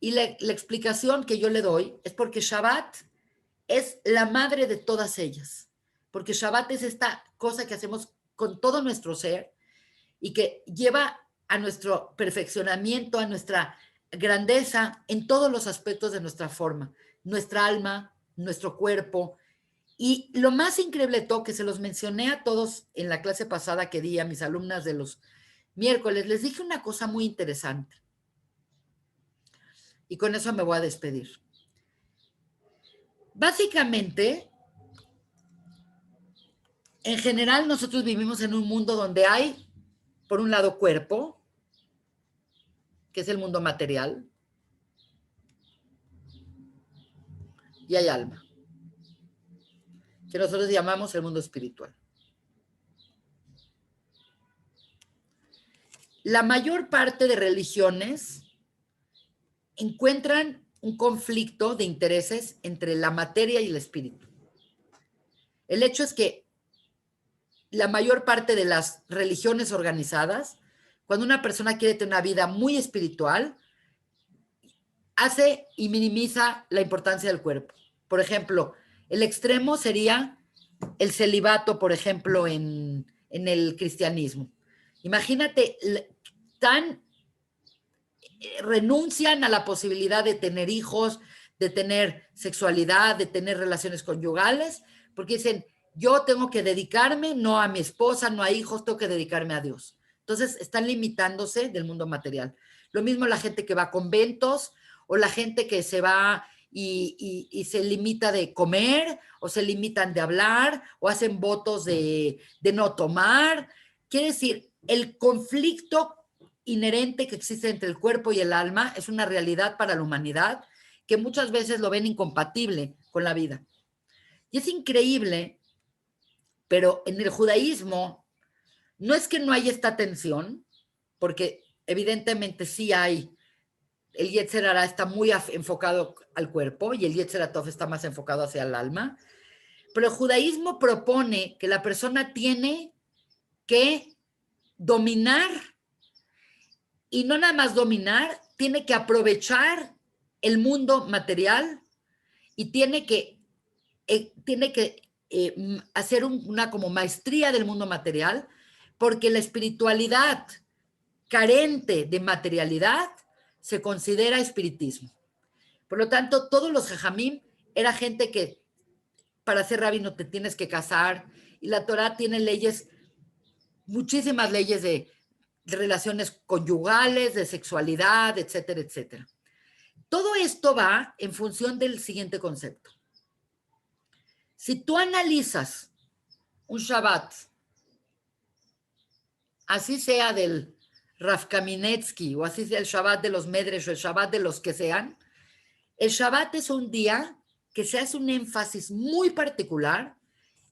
Y la explicación que yo le doy es porque Shabbat es la madre de todas ellas. Porque Shabbat es esta cosa que hacemos con todo nuestro ser y que lleva a nuestro perfeccionamiento, a nuestra grandeza en todos los aspectos de nuestra forma, nuestra alma, nuestro cuerpo. Y lo más increíble de todo, que se los mencioné a todos en la clase pasada que di a mis alumnas de los miércoles, les dije una cosa muy interesante. Y con eso me voy a despedir. Básicamente, En general, nosotros vivimos en un mundo donde hay, por un lado, cuerpo, que es el mundo material, y hay alma, que nosotros llamamos el mundo espiritual. La mayor parte de religiones encuentran un conflicto de intereses entre la materia y el espíritu. El hecho es que la mayor parte de las religiones organizadas, cuando una persona quiere tener una vida muy espiritual, hace y minimiza la importancia del cuerpo. Por ejemplo, el extremo sería el celibato, por ejemplo, en el cristianismo. Imagínate, tan renuncian a la posibilidad de tener hijos, de tener sexualidad, de tener relaciones conyugales, porque dicen, yo tengo que dedicarme, no a mi esposa, no a hijos, tengo que dedicarme a Dios. Entonces, están limitándose del mundo material. Lo mismo la gente que va a conventos o la gente que se va y se limita de comer o se limitan de hablar o hacen votos de no tomar. Quiere decir, el conflicto inherente que existe entre el cuerpo y el alma es una realidad para la humanidad que muchas veces lo ven incompatible con la vida. Y es increíble, pero en el judaísmo no es que no haya esta tensión, porque evidentemente sí hay, el Yetzer Hara está muy enfocado al cuerpo y el Yetzer Hatov está más enfocado hacia el alma, pero el judaísmo propone que la persona tiene que dominar y no nada más dominar, tiene que aprovechar el mundo material y tiene que hacer una como maestría del mundo material, porque la espiritualidad carente de materialidad se considera espiritismo. Por lo tanto, todos los jajamim era gente que para ser rabino te tienes que casar, y la Torah tiene leyes, muchísimas leyes de relaciones conyugales, de sexualidad, etcétera, etcétera. Todo esto va en función del siguiente concepto. Si tú analizas un Shabbat, así sea del Rav Kaminetsky o así sea el Shabbat de los Medresh o el Shabbat de los que sean, el Shabbat es un día que se hace un énfasis muy particular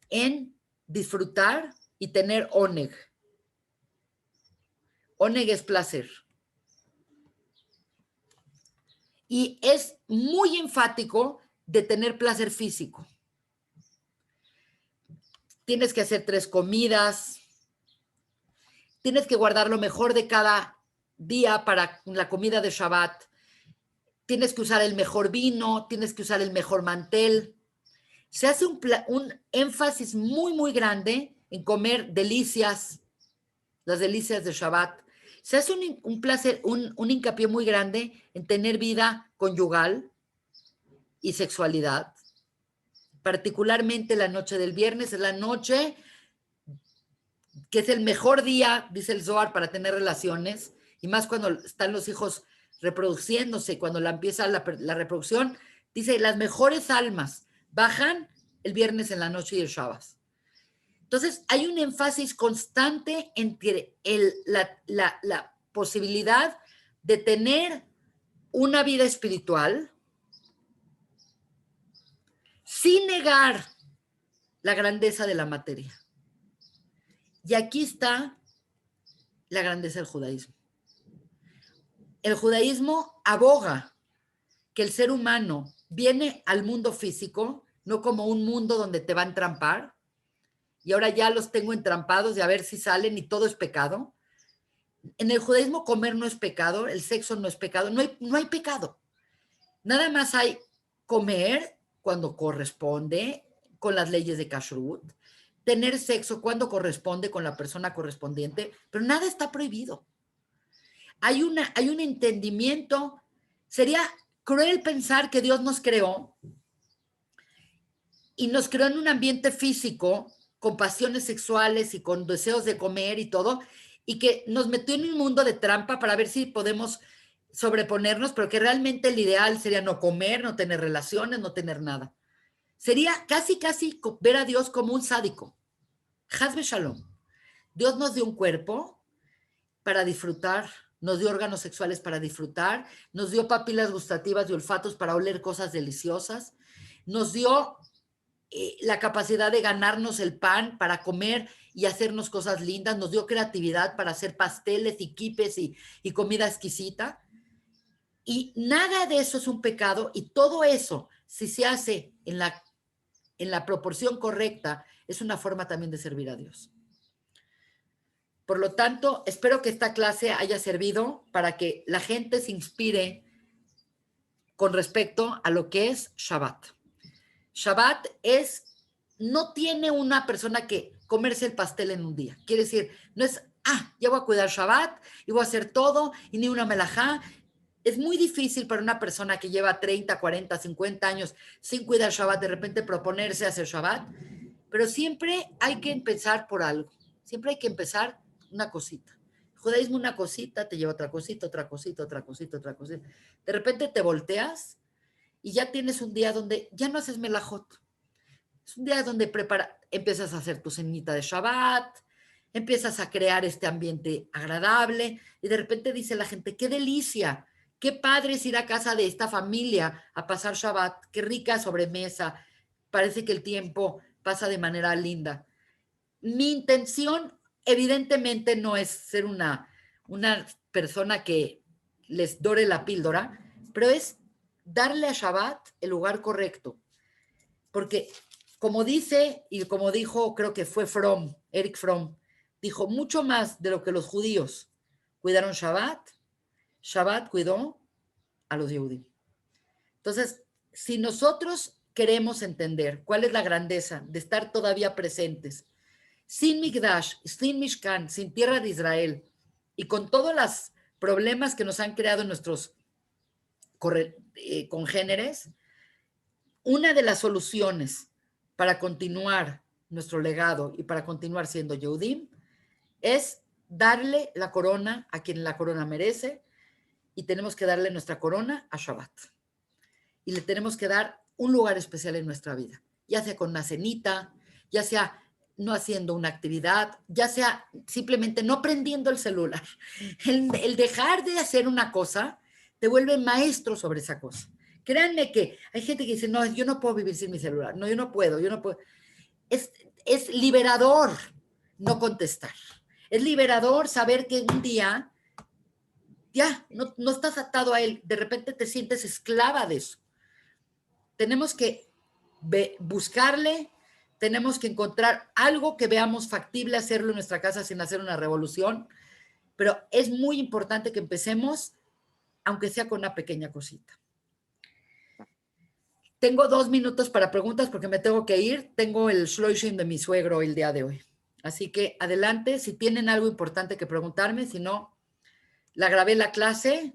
en disfrutar y tener oneg. Oneg es placer. Y es muy enfático de tener placer físico. Tienes que hacer 3 comidas, tienes que guardar lo mejor de cada día para la comida de Shabbat, tienes que usar el mejor vino, tienes que usar el mejor mantel. Se hace un énfasis muy, muy grande en comer delicias, las delicias de Shabbat. Se hace un hincapié muy grande en tener vida conyugal y sexualidad. Particularmente la noche del viernes es la noche que es el mejor día, dice el Zohar, para tener relaciones, y más cuando están los hijos reproduciéndose, cuando empieza la reproducción, dice, las mejores almas bajan el viernes en la noche y el Shabbat. Entonces, hay un énfasis constante entre la posibilidad de tener una vida espiritual sin negar la grandeza de la materia. Y aquí está la grandeza del judaísmo. El judaísmo aboga que el ser humano viene al mundo físico, no como un mundo donde te va a entrampar, y ahora ya los tengo entrampados y a ver si salen y todo es pecado. En el judaísmo comer no es pecado, el sexo no es pecado, no hay pecado. Nada más hay comer cuando corresponde con las leyes de Kashrut, tener sexo cuando corresponde con la persona correspondiente, pero nada está prohibido. Hay un entendimiento. Sería cruel pensar que Dios nos creó y nos creó en un ambiente físico con pasiones sexuales y con deseos de comer y todo, y que nos metió en un mundo de trampa para ver si podemos sobreponernos, pero que realmente el ideal sería no comer, no tener relaciones, no tener nada. Sería casi ver a Dios como un sádico. Haz Shalom. Dios nos dio un cuerpo para disfrutar, nos dio órganos sexuales para disfrutar, nos dio papilas gustativas y olfatos para oler cosas deliciosas, nos dio la capacidad de ganarnos el pan para comer y hacernos cosas lindas, nos dio creatividad para hacer pasteles y quipes y comida exquisita. Y nada de eso es un pecado, y todo eso, si se hace en la proporción correcta, es una forma también de servir a Dios. Por lo tanto, espero que esta clase haya servido para que la gente se inspire con respecto a lo que es Shabbat. Shabbat no tiene una persona que comerse el pastel en un día. Quiere decir, no es, ya voy a cuidar Shabbat y voy a hacer todo y ni una melajá. Es muy difícil para una persona que lleva 30, 40, 50 años sin cuidar Shabbat, de repente proponerse hacer Shabbat, pero siempre hay que empezar por algo. Siempre hay que empezar una cosita. El judaísmo una cosita, te lleva otra cosita, otra cosita, otra cosita, otra cosita. De repente te volteas y ya tienes un día donde ya no haces melajot. Es un día donde empiezas a hacer tu cenita de Shabbat, empiezas a crear este ambiente agradable y de repente dice la gente, qué delicia, qué padre es ir a casa de esta familia a pasar Shabbat, qué rica sobremesa, parece que el tiempo pasa de manera linda. Mi intención evidentemente no es ser una persona que les dore la píldora, pero es darle a Shabbat el lugar correcto. Porque como dice y como dijo, creo que fue Eric Fromm, dijo mucho más de lo que los judíos cuidaron Shabbat, Shabbat cuidó a los Yehudim. Entonces, si nosotros queremos entender cuál es la grandeza de estar todavía presentes, sin Mikdash, sin Mishkan, sin tierra de Israel, y con todos los problemas que nos han creado nuestros congéneres, una de las soluciones para continuar nuestro legado y para continuar siendo Yehudim es darle la corona a quien la corona merece, y tenemos que darle nuestra corona a Shabbat. Y le tenemos que dar un lugar especial en nuestra vida, ya sea con una cenita, ya sea no haciendo una actividad, ya sea simplemente no prendiendo el celular. El dejar de hacer una cosa te vuelve maestro sobre esa cosa. Créanme que hay gente que dice, no, yo no puedo vivir sin mi celular, no, yo no puedo. Es liberador no contestar. Es liberador saber que un día ya no estás atado a él, de repente te sientes esclava de eso. Tenemos que buscarle, tenemos que encontrar algo que veamos factible hacerlo en nuestra casa sin hacer una revolución, pero es muy importante que empecemos, aunque sea con una pequeña cosita. Tengo 2 minutos para preguntas porque me tengo que ir. Tengo el shloshim de mi suegro el día de hoy. Así que adelante, si tienen algo importante que preguntarme, si no, la grabé la clase